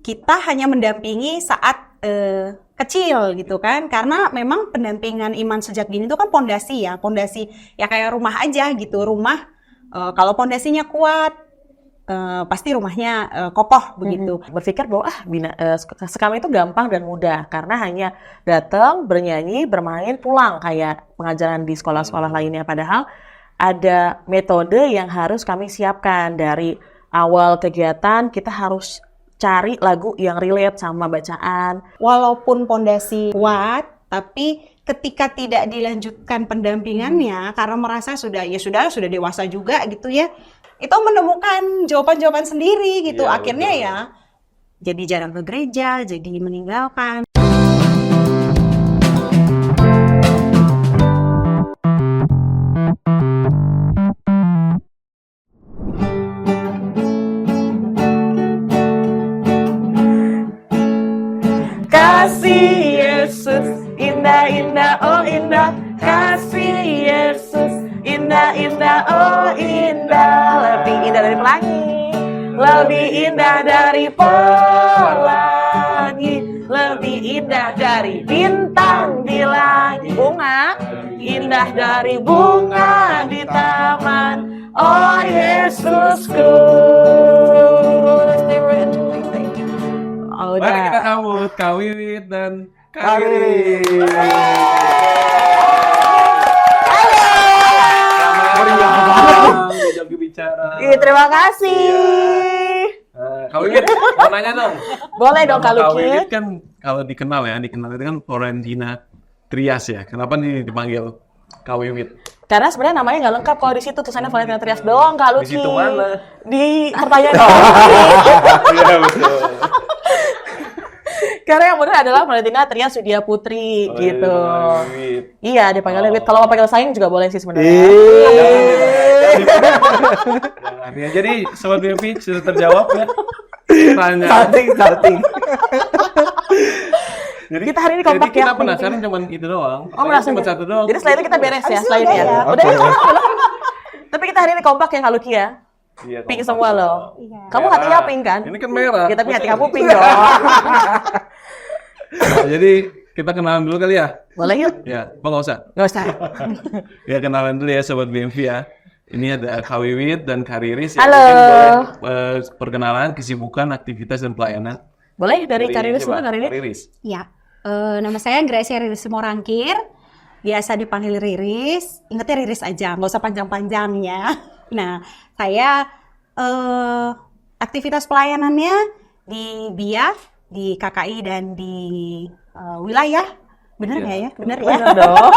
kita hanya mendampingi saat kecil gitu kan, karena memang pendampingan iman sejak dini itu kan pondasi ya kayak rumah aja gitu. Rumah kalau pondasinya kuat pasti rumahnya kokoh begitu. Berpikir bahwa sekami itu gampang dan mudah karena hanya datang, bernyanyi, bermain, pulang kayak pengajaran di sekolah-sekolah lainnya. Padahal ada metode yang harus kami siapkan dari awal kegiatan. Kita harus cari lagu yang relate sama bacaan. Walaupun pondasi kuat, tapi ketika tidak dilanjutkan pendampingannya karena merasa sudah dewasa juga gitu ya, itu menemukan jawaban-jawaban sendiri gitu. Ya, akhirnya betul. Ya jadi jarang ke gereja, jadi meninggalkan. Kasih Yesus, indah-indah, oh indah. Kasih Yesus, indah-indah, oh indah. Lebih indah dari pelangi, lebih indah dari pelangi, lebih indah dari bintang di langit. Bunga, indah dari bunga di taman. Oh Yesusku. Mari kita sambut Kak Wiwit dan Kak Riris. Selamat bicara. Iya, terima kasih. Kak Wiwit, mau nanya dong. Boleh dong Kak Luki. Kak Wiwit kan kalau dikenal itu kan Florentina Trias ya. Kenapa nih dipanggil Kak Wiwit? Karena sebenarnya namanya nggak lengkap kalau di situ tulisannya Florentina Trias doang Kak Luki. Di situ mana? Di pertanyaan. Iya betul. Karena yang benar adalah Florentina Trias Sudia Putri gitu. Iya, dipanggil Wiwit. Kalau mau panggil sayang juga boleh sih sebenarnya. Jangan ya. Jadi sobat BMP sudah terjawab ya. Tanya. Starting. Jadi kita hari ini kompak jadi kita ya. penasaran cuma itu doang. Oh, penasaran cuma satu doang. Jadi selain itu kita beres ya, selain ya. Udah ya. Tapi kita hari ini kompak ya Kak Luki ya. Iya, pink semua loh. Iya. Kamu hatinya pink kan? Ini kan merah. Ya, tapi hati kamu pink dong. Nah, jadi kita kenalan dulu kali ya. Boleh yuk? Ya, nggak usah. Nggak usah. Ya kenalan dulu ya sobat BMV ya. Ini ada Kak Wiwit dan Kak Riris. Halo. Ya, boleh perkenalan, kesibukan, aktivitas dan pelayanan. Boleh dari Kak Riris dulu, Kak Riris. Ya, nama saya Gracia Riris Morangkir. Biasa dipanggil Riris. Ingatnya Riris aja, nggak usah panjang-panjangnya. Nah, saya aktivitas pelayanannya di BIA, di KKI dan di wilayah. Benar nggak ya? Benar ya? Benar dong.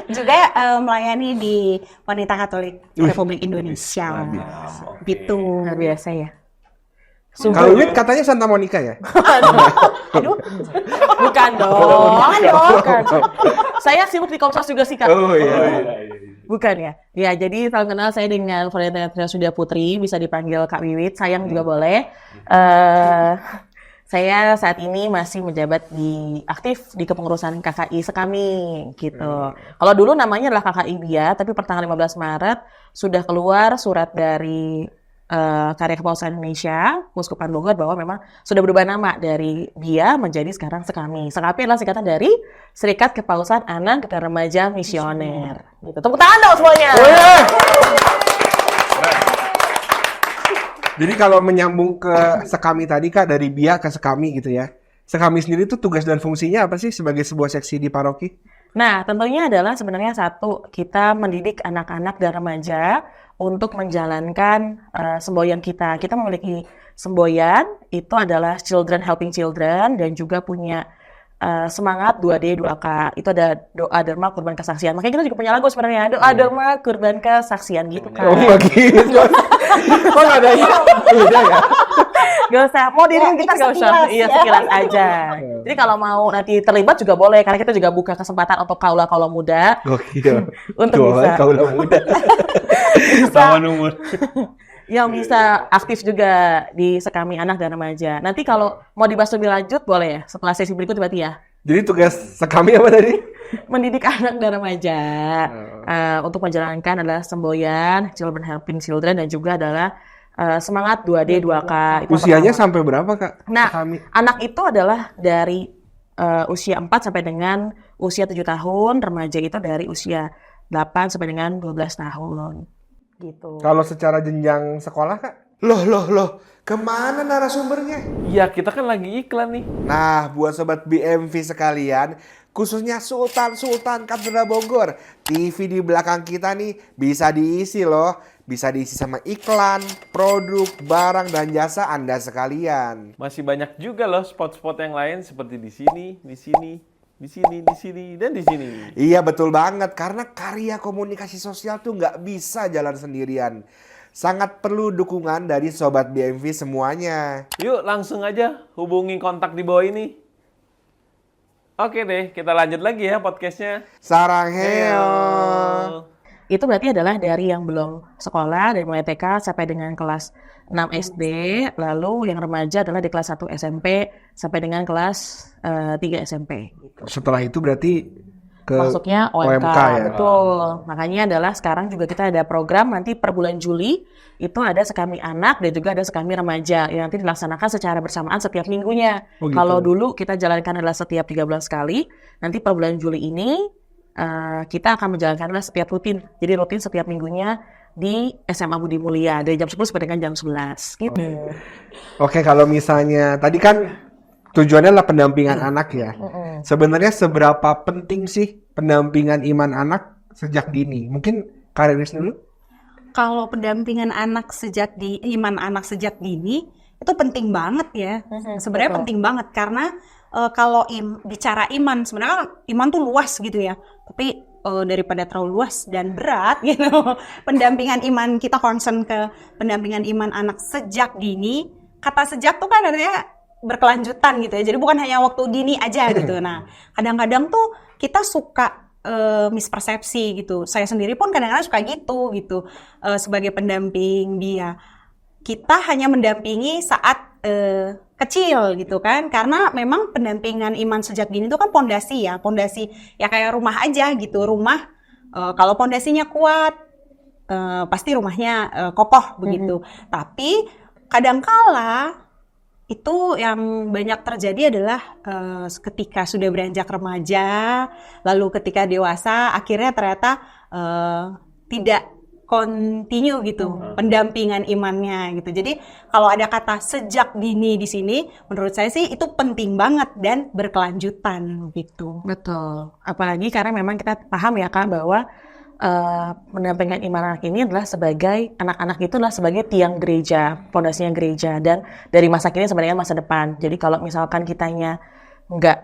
Juga melayani di Wanita Katolik Republik Indonesia. Gitu. Luar biasa ya. Kalau Wiwit katanya Santa Monica ya? Aduh. Bukan dong. Bukan. Saya sibuk di Kompas juga sih Kak. Oh iya. Bukan ya? Ya, jadi salam kenal saya dengan Florentina Trias Sudia Putri, bisa dipanggil Kak Wiwit, sayang juga boleh. Saya saat ini masih menjabat aktif di kepengurusan KKI Sekami, gitu. Kalau dulu namanya adalah KKI BIA, tapi per tanggal 15 Maret sudah keluar surat dari Karya Kepausan Indonesia, Keuskupan Bogor, bahwa memang sudah berubah nama dari BIA menjadi sekarang Sekami. Sekami adalah singkatan dari Serikat Kepausan Anak dan Remaja Misioner. Gitu. Tepuk tangan dong semuanya. Jadi kalau menyambung ke Sekami tadi Kak, dari BIA ke Sekami gitu ya. Sekami sendiri itu tugas dan fungsinya apa sih sebagai sebuah seksi di paroki? Nah, tentunya adalah sebenarnya satu, kita mendidik anak-anak dan remaja untuk menjalankan semboyan kita. Kita memiliki semboyan, itu adalah Children Helping Children, dan juga punya semangat 2D 2K. Itu ada doa derma kurban kesaksian. Makanya kita juga punya lagu sebenarnya, doa derma kurban kesaksian gitu kan. Oh gitu. Kok nggak ada ya? Beda ya? Gak usah, mau diriin kita gak usah. Iya, sekilas aja. Jadi kalau mau nanti terlibat juga boleh, karena kita juga buka kesempatan untuk kaula-kaula muda. Gokil. Untuk bisa. Kaula muda. Sama umur. Yang bisa aktif juga di Sekami Anak dan Remaja. Nanti kalau mau dibahas lebih lanjut boleh ya, setelah sesi berikut berarti ya. Jadi tugas Sekami apa tadi? Mendidik anak dan remaja. Untuk menjalankan adalah semboyan, Children Helping Children, dan juga adalah semangat 2D, 2K. Itu Usianya pertama. sampai berapa, Kak? Nah, Kami. anak itu adalah dari usia 4 sampai dengan usia 7 tahun, remaja itu dari usia 8 sampai dengan 12 tahun. Gitu. Kalau secara jenjang sekolah, Kak? Loh, kemana narasumbernya? Iya, kita kan lagi iklan nih. Nah, buat sobat BMV sekalian, khususnya Sultan Katedral Bogor, TV di belakang kita nih bisa diisi loh. Bisa diisi sama iklan, produk, barang, dan jasa Anda sekalian. Masih banyak juga loh spot-spot yang lain seperti di sini, di sini, di sini, di sini, dan di sini. Iya betul banget, karena karya komunikasi sosial tuh nggak bisa jalan sendirian. Sangat perlu dukungan dari Sobat BMV semuanya. Yuk langsung aja hubungi kontak di bawah ini. Oke deh, kita lanjut lagi ya podcastnya. Saranghaeo. Itu berarti adalah dari yang belum sekolah, dari mulai TK sampai dengan kelas 6 SD, lalu yang remaja adalah di kelas 1 SMP sampai dengan kelas 3 SMP. Setelah itu berarti ke Masuknya OMK, ya. betul. Makanya adalah sekarang juga kita ada program nanti per bulan Juli, itu ada sekami anak dan juga ada sekami remaja yang nanti dilaksanakan secara bersamaan setiap minggunya. Oh, gitu. Kalau dulu kita jalankan adalah setiap 3 bulan sekali, nanti per bulan Juli ini kita akan menjalankan adalah setiap rutin. Jadi rutin setiap minggunya di SMA Budi Mulia dari jam 10 sampai dengan jam 11 gitu. Oke, kalau misalnya tadi kan tujuannya adalah pendampingan anak ya. Sebenarnya seberapa penting sih pendampingan iman anak sejak dini? Mungkin Kak Riris dulu? Kalau pendampingan anak iman anak sejak dini itu penting banget ya. Sebenarnya betul. penting banget karena kalau bicara iman, sebenarnya kan iman tuh luas gitu ya. Tapi daripada terlalu luas dan berat gitu, pendampingan iman kita concern ke pendampingan iman anak sejak dini. Kata sejak tuh kan artinya berkelanjutan gitu ya. Jadi bukan hanya waktu dini aja gitu. Nah, kadang-kadang tuh kita suka mispersepsi gitu. Saya sendiri pun kadang-kadang suka gitu. Sebagai pendamping dia, kita hanya mendampingi saat kecil gitu kan. Karena memang pendampingan iman sejak dini itu kan pondasi ya kayak rumah aja gitu. Rumah kalau pondasinya kuat pasti rumahnya kokoh begitu. Tapi kadangkala itu yang banyak terjadi adalah ketika sudah beranjak remaja, lalu ketika dewasa, akhirnya ternyata tidak continue gitu pendampingan imannya gitu. Jadi kalau ada kata sejak dini di sini, menurut saya sih itu penting banget dan berkelanjutan gitu. Betul. Apalagi karena memang kita paham ya Kak bahwa pendampingan iman anak ini adalah sebagai anak-anak itu adalah sebagai tiang gereja, pondasinya gereja dan dari masa kini sebenarnya masa depan. Jadi kalau misalkan kitanya nggak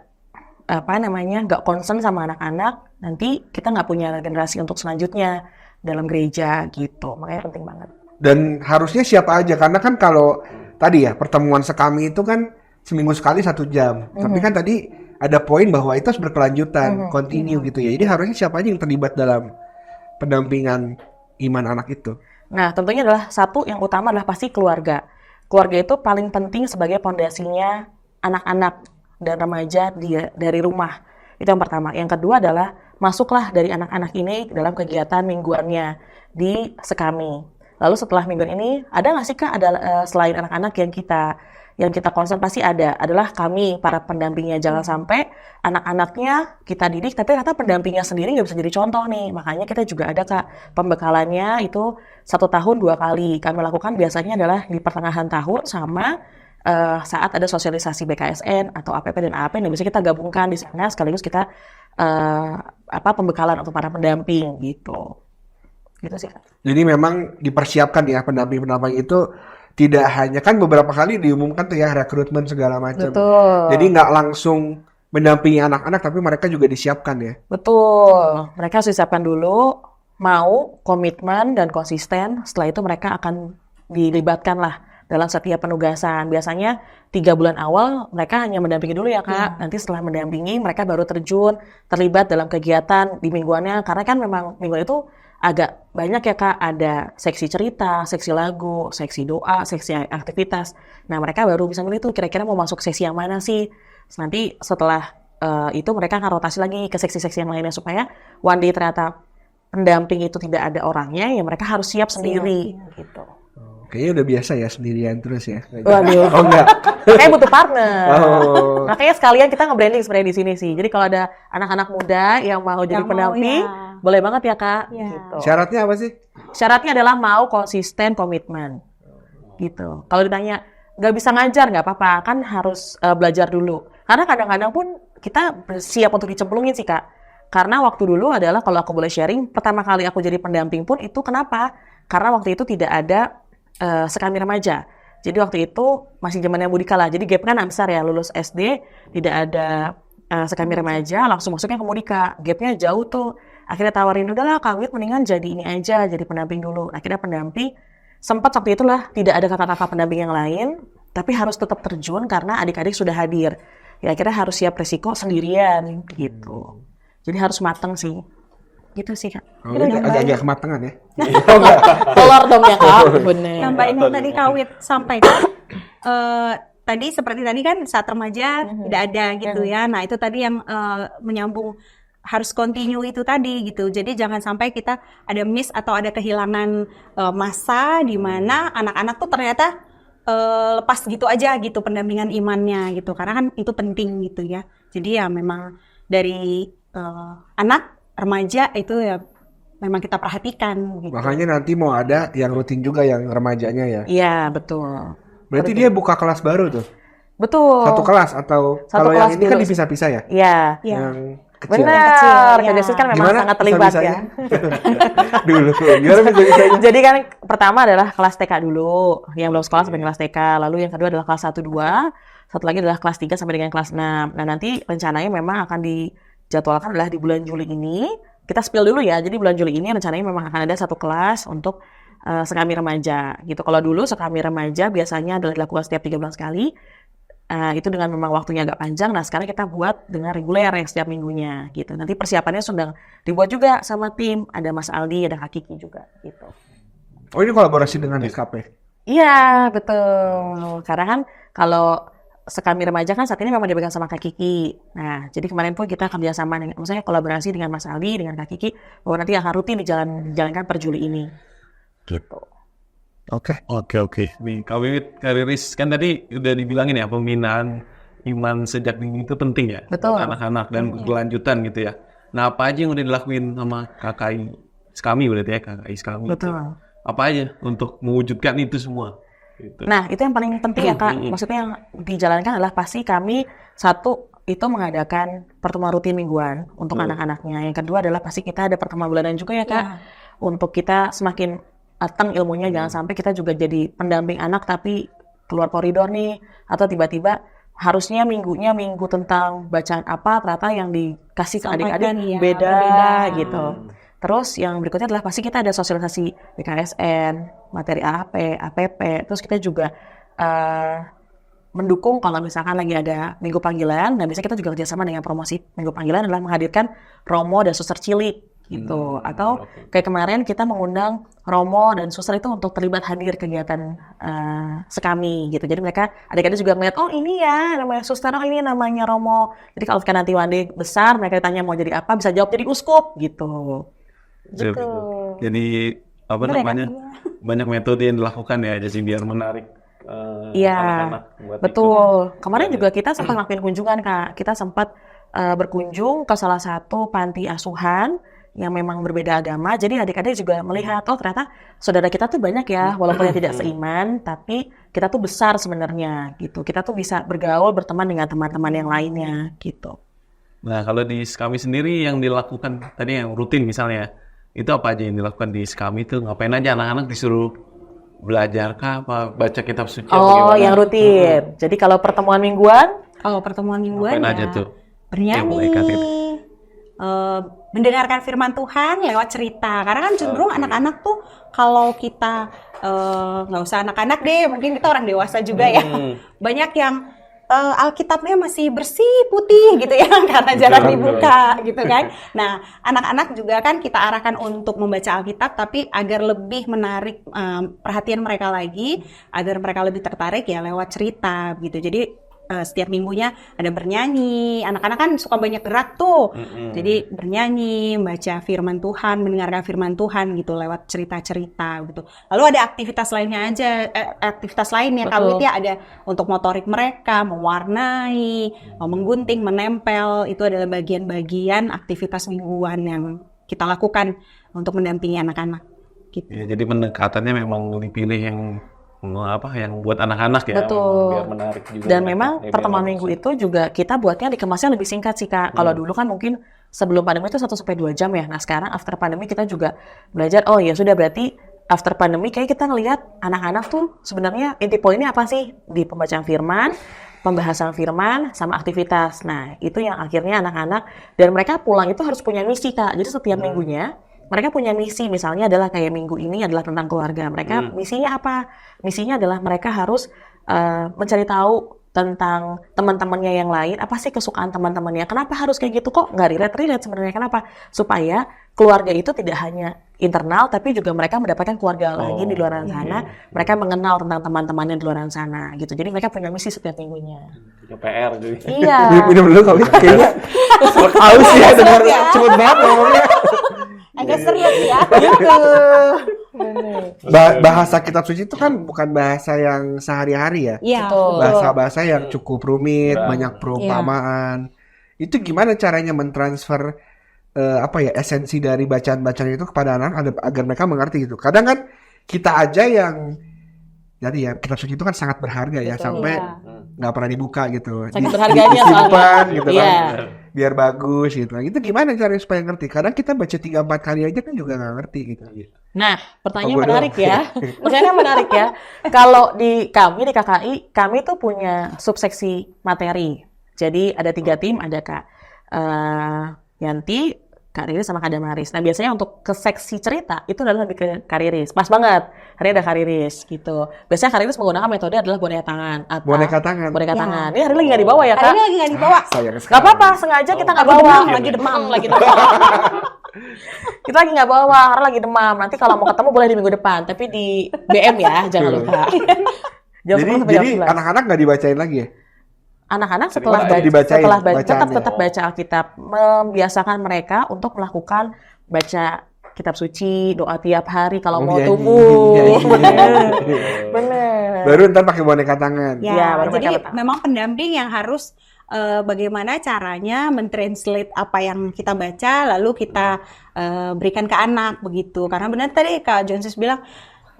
concern sama anak-anak, nanti kita nggak punya generasi untuk selanjutnya dalam gereja gitu. Makanya penting banget. Dan harusnya siapa aja, karena kan kalau tadi ya pertemuan sekami itu kan seminggu sekali 1 jam. Tapi kan tadi ada poin bahwa itu harus berkelanjutan, continue gitu ya. Jadi harusnya siapa aja yang terlibat dalam pendampingan iman anak itu. Nah, tentunya adalah satu yang utama adalah pasti keluarga. Keluarga itu paling penting sebagai pondasinya anak-anak dan remaja dari rumah. Itu yang pertama. Yang kedua adalah masuklah dari anak-anak ini dalam kegiatan mingguannya di sekami. Lalu setelah mingguan ini, ada nggak sih Kak, ada selain anak-anak yang kita concern pasti adalah kami, para pendampingnya. Jangan sampai anak-anaknya kita didik, tapi ternyata pendampingnya sendiri nggak bisa jadi contoh nih. Makanya kita juga ada Kak, pembekalannya itu 1 tahun 2 kali. Kami lakukan biasanya adalah di pertengahan tahun sama saat ada sosialisasi BKSN atau APP dan AP, dan bisa kita gabungkan di sana sekaligus kita pembekalan untuk para pendamping gitu. Gitu sih Kak. Jadi memang dipersiapkan ya pendamping-pendamping itu, tidak hanya kan beberapa kali diumumkan tuh ya rekrutmen segala macam. Betul. Jadi nggak langsung mendampingi anak-anak, tapi mereka juga disiapkan ya. Betul. Mereka harus disiapkan dulu, mau, komitmen, dan konsisten. Setelah itu mereka akan dilibatkan lah dalam setiap penugasan. Biasanya 3 bulan awal mereka hanya mendampingi dulu ya Kak. Nanti setelah mendampingi mereka baru terlibat dalam kegiatan di mingguannya. Karena kan memang mingguan itu agak banyak ya Kak, ada seksi cerita, seksi lagu, seksi doa, seksi aktivitas. Nah mereka baru bisa milih tuh kira-kira mau masuk seksi yang mana sih. Nanti setelah itu mereka akan rotasi lagi ke seksi-seksi yang lainnya supaya one day ternyata pendamping itu tidak ada orangnya, ya mereka harus siap sendiri gitu. Kayaknya udah biasa ya sendirian terus ya. Waduh. Oh enggak. Kayak butuh partner. Oh. Makanya sekalian kita nge-branding sebenarnya di sini sih. Jadi kalau ada anak-anak muda yang mau jadi Yang mau, pendamping, ya. boleh banget ya Kak. Ya. Gitu. Syaratnya apa sih? Syaratnya adalah mau konsisten, komitmen. Gitu. Kalau ditanya nggak bisa ngajar nggak apa-apa, kan harus belajar dulu. Karena kadang-kadang pun kita siap untuk dicemplungin sih Kak. Karena waktu dulu adalah kalau aku boleh sharing, pertama kali aku jadi pendamping pun itu kenapa? Karena waktu itu tidak ada sekami remaja. Jadi waktu itu masih zamannya Budi Kala. Jadi gap kan besar ya, lulus SD tidak ada sekami remaja, langsung masuknya ke Mudika. Gapnya jauh tuh. Akhirnya tawarin, udahlah Kak Wit mendingan jadi ini aja, jadi pendamping dulu. Akhirnya pendamping, sempat waktu itulah tidak ada kakak-kakak pendamping yang lain, tapi harus tetap terjun karena adik-adik sudah hadir. Ya akhirnya harus siap resiko sendirian gitu. Jadi harus mateng sih. Gitu sih Kak. Oh, ini agak-agak kematangan ya. Telur dong ya Kak. Bener. Nambahin yang tadi Kawit sampaikan, tadi seperti tadi kan saat remaja tidak ada gitu ya. Nah itu tadi yang menyambung harus continue itu tadi gitu. Jadi jangan sampai kita ada miss atau ada kehilangan masa di mana anak-anak tuh ternyata lepas gitu aja gitu pendampingan imannya gitu. Karena kan itu penting gitu ya. Jadi ya memang dari anak remaja itu ya memang kita perhatikan gitu. Makanya nanti mau ada yang rutin juga yang remajanya ya. Iya betul. Berarti dia buka kelas baru tuh. Betul. Satu kelas atau Satu kalau yang kelas ini kan dulu. dipisah-pisah ya? Iya. Iya. Yang kecil. Benar. Kecil, Kak ya. Desis kan memang Gimana sangat terlibat ya. bisa-bisanya? Dulu. Gimana bisa-bisanya? Jadi kan pertama adalah kelas TK dulu, yang belum sekolah sampai kelas TK. Lalu yang kedua adalah kelas 1 2, satu lagi adalah kelas 3 sampai dengan kelas 6. Nah, nanti rencananya memang akan dijadwalkan adalah di bulan Juli ini. Kita spill dulu ya. Jadi bulan Juli ini rencananya memang akan ada satu kelas untuk sekami remaja gitu. Kalau dulu sekami remaja biasanya adalah dilakukan setiap 3 bulan sekali. Itu dengan memang waktunya agak panjang. Nah, sekarang kita buat dengan reguler yang setiap minggunya gitu. Nanti persiapannya sudah dibuat juga sama tim. Ada Mas Aldi, ada Kak Kiki juga gitu. Oh ini kolaborasi dengan DKP? Iya, betul. Karena kan kalau sekami remaja kan saat ini memang dipegang sama Kak Kiki. Nah, jadi kemarin pun kita kerjasama dengan, maksudnya kolaborasi dengan Mas Aldi, dengan Kak Kiki, bahwa nanti akan rutin dijalankan per Juli ini. Gitu. Oke. Oke. Nih, Kak Wiwit, Kak Riris, kan tadi udah dibilangin ya, pembinaan iman sejak dini itu penting ya. Betul. Buat anak-anak dan berkelanjutan gitu ya. Nah, apa aja yang udah dilakuin sama KKI Skami berarti ya, KKI Skami. Betul. Apa aja untuk mewujudkan itu semua? Gitu. Nah, itu yang paling penting ya Kak. Maksudnya yang dijalankan adalah pasti kami satu itu mengadakan pertemuan rutin mingguan untuk anak-anaknya. Yang kedua adalah pasti kita ada pertemuan bulanan juga ya Kak. Untuk kita semakin matang ilmunya, jangan sampai kita juga jadi pendamping anak tapi keluar koridor nih. Atau tiba-tiba harusnya minggunya minggu tentang bacaan apa, ternyata yang dikasih ke adik-adik ya, beda berbeda. gitu. Terus yang berikutnya adalah pasti kita ada sosialisasi BKSN, materi AAP, APP. Terus kita juga mendukung kalau misalkan lagi ada minggu panggilan. Dan biasanya kita juga kerjasama dengan promosi minggu panggilan adalah menghadirkan Romo dan Suster Cilik gitu. Atau kayak kemarin kita mengundang Romo dan Suster itu untuk terlibat hadir kegiatan sekami gitu. Jadi mereka adik-adik juga melihat, oh ini ya namanya Suster, oh ini namanya Romo. Jadi kalau nanti one day besar mereka ditanya mau jadi apa, bisa jawab jadi uskup gitu. Gitu. Jadi apa Bener ya, namanya? Kak? Banyak metode yang dilakukan ya, jadi biar menarik Iya, anak-anak buat ikut. betul. Kemarin juga kita sempat ngelakuin kunjungan Kak. Kita sempat berkunjung ke salah satu panti asuhan yang memang berbeda agama. Jadi adik-adik juga melihat, oh ternyata saudara kita tuh banyak ya, walaupun yang tidak seiman, tapi kita tuh besar sebenarnya gitu. Kita tuh bisa bergaul, berteman dengan teman-teman yang lainnya gitu. Nah, kalau di Skami sendiri yang dilakukan tadi yang rutin misalnya, itu apa aja yang dilakukan di Skami itu? Ngapain aja anak-anak disuruh belajar kah? Apa baca kitab suci? Oh, yang rutin. Jadi kalau pertemuan mingguan, Kalau pertemuan mingguan Ngapain ya aja tuh? Yang bernyanyi, mulai Kak mendengarkan firman Tuhan lewat cerita. Karena kan cenderung anak-anak tuh kalau kita nggak usah anak-anak deh, mungkin kita orang dewasa juga ya. Banyak yang Alkitabnya masih bersih putih gitu ya karena jarang dibuka gitu kan. Nah, anak-anak juga kan kita arahkan untuk membaca Alkitab tapi agar lebih menarik perhatian mereka lagi, agar mereka lebih tertarik ya lewat cerita gitu. Jadi setiap minggunya ada bernyanyi. Anak-anak kan suka banyak gerak tuh. Jadi bernyanyi, membaca firman Tuhan, mendengarkan firman Tuhan gitu lewat cerita-cerita gitu. Lalu ada aktivitas lainnya aja, aktivitas lain yang Betul. kami ada untuk motorik mereka, mewarnai, menggunting, menempel. Itu adalah bagian-bagian aktivitas mingguan yang kita lakukan untuk mendampingi anak-anak. Gitu. Ya, jadi pendekatannya memang dipilih yang buat anak-anak ya, Betul. biar menarik juga. Dan memang Ya, biar pertemuan bagus. minggu itu juga kita buatnya dikemasnya lebih singkat sih Kak. Kalau dulu kan mungkin sebelum pandemi itu 1-2 jam ya. Nah sekarang after pandemi kita juga belajar, oh ya sudah berarti after pandemi kayak kita ngelihat anak-anak tuh sebenarnya inti poinnya apa sih di pembacaan firman, pembahasan firman, sama aktivitas. Nah itu yang akhirnya anak-anak, dan mereka pulang itu harus punya misi Kak. Jadi setiap minggunya mereka punya misi, misalnya adalah kayak minggu ini adalah tentang keluarga. Mereka misinya apa? Misinya adalah mereka harus mencari tahu tentang teman-temannya yang lain, apa sih kesukaan teman-temannya, kenapa harus kayak gitu, kok nggak relate sebenarnya, kenapa? Supaya keluarga itu tidak hanya internal, tapi juga mereka mendapatkan keluarga lagi di luar sana, mereka mengenal tentang teman-temannya di luar sana, gitu. Jadi mereka punya misi setiap minggunya. Punya PR jadi. Iya. Minum dulu kali kayaknya. Haus ya dengar cepet banget ngomongnya. Agak serius ya. Bahasa kitab suci itu kan bukan bahasa yang sehari-hari ya. Iya. Betul. Bahasa-bahasa yang cukup rumit, Betul. banyak perumpamaan. Itu gimana caranya mentransfer esensi dari bacaan-bacaan itu kepada anak agar mereka mengerti gitu. Kadang kan kita aja yang jadi ya kitab suci itu kan sangat berharga ya, sampai nggak pernah dibuka gitu. Saking berharganya disimpan soalnya. gitu Iya. kan. Biar bagus gitu. Itu gimana caranya supaya ngerti? Kadang kita baca 3-4 kali aja kan juga nggak ngerti gitu. Nah, pertanyaan Oh, gua menarik doang. ya. Pertanyaan menarik ya. Kalau di kami di KKI, kami tuh punya subseksi materi. Jadi ada 3 tim, ada Kak Yanti, Kak Riris sama Kak Damaris. Nah biasanya untuk ke seksi cerita itu adalah lebih ke Kak Riris. Pas banget, hari ini ada Kak Riris gitu. Biasanya Kak Riris menggunakan metode adalah boneka tangan. Atau Boneka tangan. Boneka Ya. tangan. Ini hari ini lagi nggak dibawa ya Hari Kak? ini lagi nggak dibawa. Sayang Gak sekali. apa-apa, sengaja kita nggak bawa. Lagi demam. Lagi demam. Kita lagi nggak bawa, karena lagi demam. Nanti kalau mau ketemu boleh di minggu depan, tapi di BM ya, jangan lupa. Jam 10 sampai jam Jadi 11. anak-anak nggak dibacain lagi ya? Anak-anak setelah Dibacain baca bacaannya. tetap baca Alkitab, membiasakan mereka untuk melakukan baca kitab suci, doa tiap hari kalau mau nyanyi, tumbuh. nyanyi. Bener. Baru ntar pakai boneka tangan. Ya, Iya, baru jadi mereka tahu. memang pendamping yang harus bagaimana caranya mentranslate apa yang kita baca lalu kita berikan ke anak begitu. Karena benar tadi Kak Jonsis bilang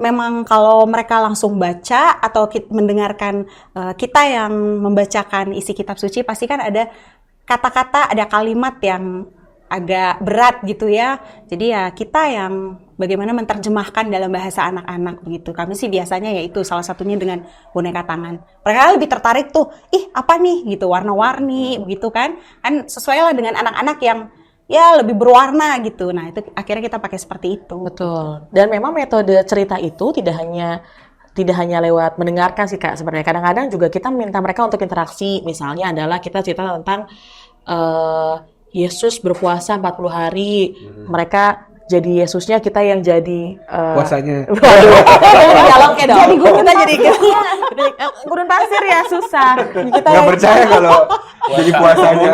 memang kalau mereka langsung baca atau mendengarkan kita yang membacakan isi kitab suci pasti kan ada kata-kata, ada kalimat yang agak berat gitu ya. Jadi ya kita yang bagaimana menerjemahkan dalam bahasa anak-anak begitu. Kami sih biasanya yaitu salah satunya dengan boneka tangan. Mereka lebih tertarik tuh, ih apa nih gitu, warna-warni begitu kan. Kan sesuai lah dengan anak-anak yang ya lebih berwarna gitu. Nah itu akhirnya kita pakai seperti itu. Betul. Dan memang metode cerita itu tidak hanya lewat mendengarkan sih Kak sebenarnya. Kadang-kadang juga kita minta mereka untuk interaksi. Misalnya adalah kita cerita tentang Yesus berpuasa 40 hari. Mereka jadi Yesusnya, kita yang jadi Puasanya. waduh, dialognya dong. Kita jadi gurun pasir ya susah. Kita Nggak percaya kalau jadi puasanya.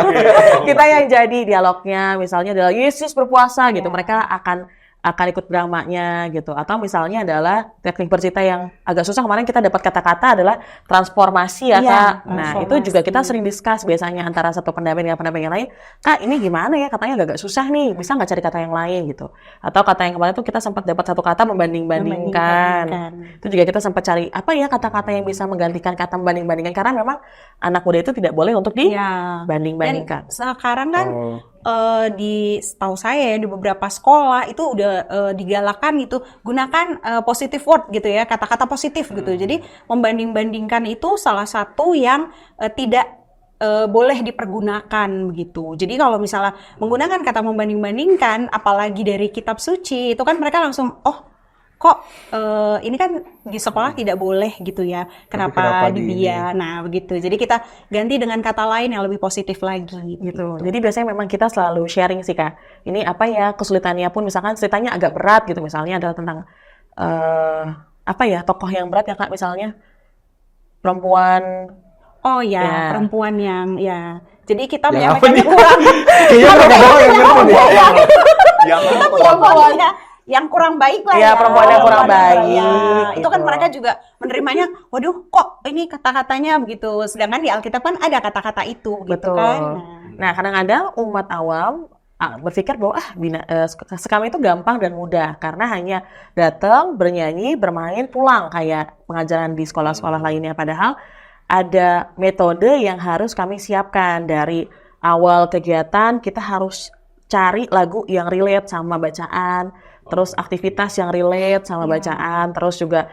kita yang jadi dialognya, misalnya adalah Yesus berpuasa gitu, mereka akan ikut dramanya gitu. Atau misalnya adalah teknik bercerita yang agak susah, kemarin kita dapat kata-kata adalah transformasi ya Iya, Kak. Nah transformasi. itu juga kita sering discuss biasanya antara satu pendamping dengan pendamping yang lain. Kak ini gimana ya, katanya agak susah nih, bisa nggak cari kata yang lain gitu. Atau kata yang kemarin tuh kita sempat dapat satu kata membanding-bandingkan. Itu juga kita sempat cari apa ya kata-kata yang bisa menggantikan kata membanding-bandingkan. Karena memang anak muda itu tidak boleh untuk Iya. dibanding-bandingkan. Dan sekarang kan Oh. di setahu saya di beberapa sekolah itu udah digalakan gitu, gunakan positive word gitu ya, kata-kata positif gitu. Jadi membanding-bandingkan itu salah satu yang tidak boleh dipergunakan begitu. Jadi kalau misalnya menggunakan kata membanding-bandingkan, apalagi dari kitab suci, itu kan mereka langsung kok ini kan di sekolah tidak boleh gitu ya, kenapa kenapa di dia? Nah begitu. Jadi kita ganti dengan kata lain yang lebih positif lagi Gitu. Jadi biasanya memang kita selalu sharing sih Kak. Ini apa ya kesulitannya pun, misalkan ceritanya agak berat gitu, misalnya adalah tentang apa ya tokoh yang berat ya Kak, misalnya perempuan Oh ya, Ya. perempuan yang ya. Jadi kita Yang apa menyampaikannya nih? kurang. Kayaknya mereka doang yang ngerti deh. Yang Perempuannya yang kurang baik lah Iya, ya. perempuan yang kurang Perempuan baik, ya. Itu kan gitu. mereka juga menerimanya, waduh kok ini kata-katanya begitu. Sedangkan di Alkitab kan ada kata-kata itu gitu Betul. kan. Nah, kadang-kadang umat awam berpikir bahwa sekam itu gampang dan mudah karena hanya datang, bernyanyi, bermain, pulang kayak pengajaran di sekolah-sekolah lainnya. Padahal ada metode yang harus kami siapkan dari awal kegiatan. Kita harus cari lagu yang relate sama bacaan, terus aktivitas yang relate sama bacaan, terus juga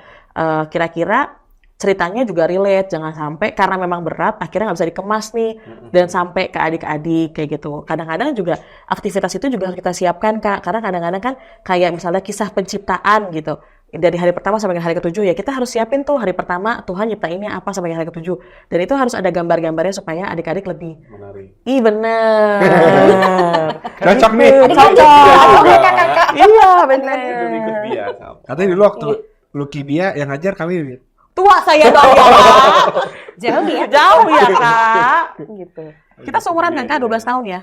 kira-kira ceritanya juga relate, jangan sampai karena memang berat akhirnya nggak bisa dikemas nih dan sampai ke adik-adik kayak gitu. Kadang-kadang juga aktivitas itu juga kita siapkan Kak, karena kadang-kadang kan kayak misalnya kisah penciptaan gitu. Dari hari pertama sampai hari ke-7 ya kita harus siapin tuh hari pertama Tuhan nyiptainnya apa sampai hari ke-7. Dan itu harus ada gambar-gambarnya supaya adik-adik lebih menarik. ih bener. Cocok nih. Cocok. Iya bener. Itu ikut dia. Kak. Katanya dulu waktu Lucky Bia yang ngajar kami. Tua saya dong ya Kak. Jauh ya. Jauh ya Kak. Gitu. Kita seumuran kan Kak 12 tahun ya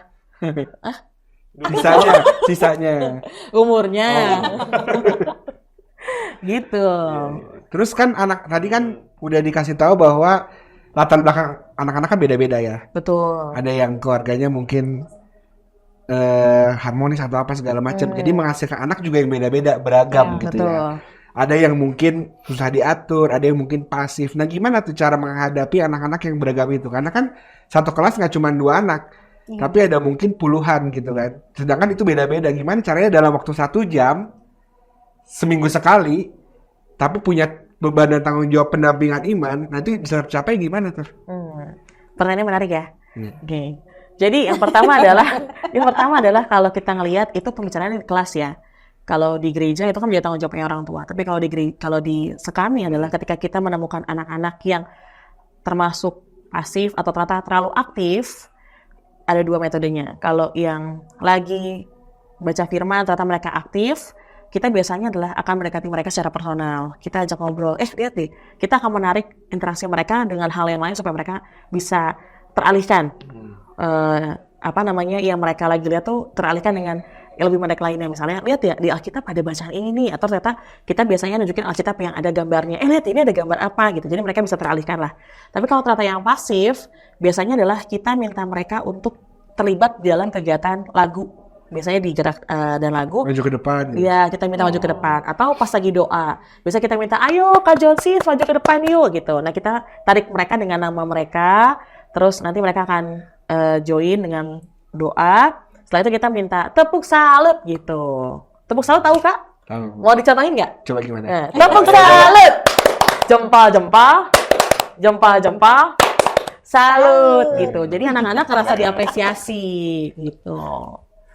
Sisanya. umurnya. Gitu. Terus kan tadi kan udah dikasih tahu bahwa latar belakang anak-anak kan beda-beda ya. Betul. Ada yang keluarganya mungkin harmonis atau apa segala macam. Jadi menghasilkan anak juga yang beda-beda, beragam gitu Betul. ya. Ada yang mungkin susah diatur, ada yang mungkin pasif. Nah, gimana tuh cara menghadapi anak-anak yang beragam itu? Karena kan satu kelas nggak cuma 2 anak, tapi ada mungkin puluhan gitu kan. Sedangkan itu beda-beda. Gimana caranya dalam waktu 1 jam, seminggu sekali, tapi punya beban dan tanggung jawab pendampingan iman, nanti bisa tercapai gimana tuh? Pertanyaannya menarik ya. Oke. Jadi yang pertama adalah kalau kita ngelihat itu pembicaraan di kelas ya. Kalau di gereja itu kan menjadi tanggung jawabnya orang tua. Tapi kalau di sekami adalah ketika kita menemukan anak-anak yang termasuk pasif atau terlalu aktif, ada 2 metodenya. Kalau yang lagi baca firman ternyata mereka aktif, kita biasanya adalah akan mendekati mereka secara personal. Kita ajak ngobrol, lihat deh, kita akan menarik interaksi mereka dengan hal yang lain supaya mereka bisa teralihkan. Yang mereka lagi lihat tuh teralihkan dengan yang lebih menarik lainnya. Misalnya, lihat ya, di Alkitab ada bacaan ini nih, atau ternyata kita biasanya nunjukin Alkitab yang ada gambarnya. Lihat ini ada gambar apa gitu. Jadi mereka bisa teralihkan lah. Tapi kalau ternyata yang pasif, biasanya adalah kita minta mereka untuk terlibat dalam kegiatan lagu. Biasanya di gerak dan lagu. Maju ke depan. Iya, kita minta maju ke depan. Atau pas lagi doa. Biasa kita minta, ayo Kak Jonsis maju ke depan yuk gitu. Nah kita tarik mereka dengan nama mereka. Terus nanti mereka akan join dengan doa. Setelah itu kita minta tepuk salut gitu. Tepuk salut tahu Kak? Tahu. Mau dicontohin nggak? Coba gimana? Tepuk salut. Jempol-jempol. Jempol-jempol. Salut gitu. Jadi anak-anak ngerasa diapresiasi gitu.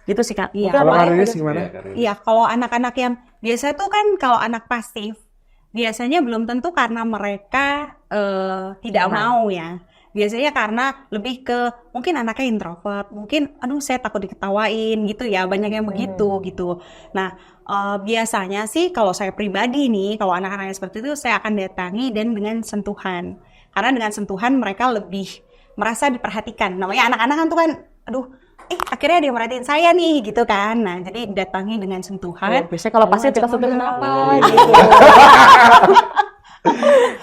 Gitu sih Kak. Iya. Kalau Karinis gimana? Iya, kalau anak-anak yang biasa tuh kan kalau anak pasif, biasanya belum tentu karena mereka tidak mau ya. Biasanya karena lebih ke mungkin anaknya introvert, mungkin aduh saya takut diketawain gitu ya, banyak yang begitu gitu. Nah, biasanya sih kalau saya pribadi nih, kalau anak-anak seperti itu saya akan datangi dan dengan sentuhan. Karena dengan sentuhan mereka lebih merasa diperhatikan. Namanya anak-anak kan tuh kan aduh akhirnya dia merhatiin saya nih gitu kan. Nah, jadi datangi dengan sentuhan. Biasanya kalau pasti kita sentuhin apa gitu.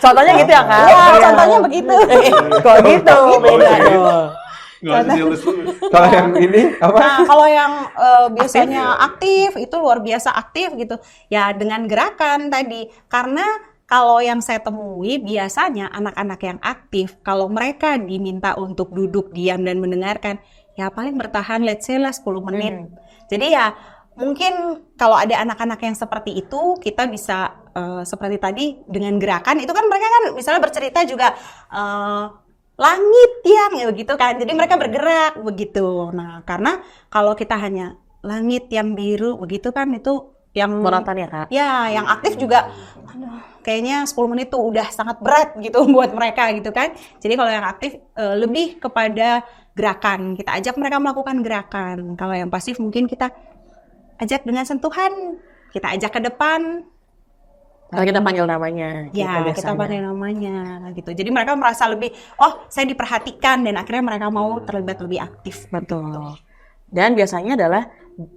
Contohnya gitu ya Kak? Ya, contohnya begitu. Kok gitu? Beda dong. Nggak usah dilus-lus. Kalau yang ini apa? Nah, kalau yang biasanya aktif, itu luar biasa aktif gitu. Ya, dengan gerakan tadi. Karena kalau yang saya temui, biasanya anak-anak yang aktif, kalau mereka diminta untuk duduk, diam, dan mendengarkan, ya paling bertahan, let's say lah 10 menit. Jadi ya, mungkin kalau ada anak-anak yang seperti itu, kita bisa seperti tadi dengan gerakan itu kan mereka kan misalnya bercerita juga langit yang ya begitu kan, jadi mereka bergerak begitu. Nah karena kalau kita hanya langit yang biru begitu kan itu yang monoton ya Kak? Ya yang aktif juga aduh, kayaknya 10 menit tuh udah sangat berat gitu buat mereka gitu kan. Jadi kalau yang aktif lebih kepada gerakan, kita ajak mereka melakukan gerakan. Kalau yang pasif mungkin kita ajak dengan sentuhan, kita ajak ke depan. Kalau kita panggil namanya. Ya, gitu kita biasanya. panggil namanya gitu. Jadi mereka merasa lebih, oh saya diperhatikan, dan akhirnya mereka mau terlibat lebih aktif. Betul. Dan biasanya adalah,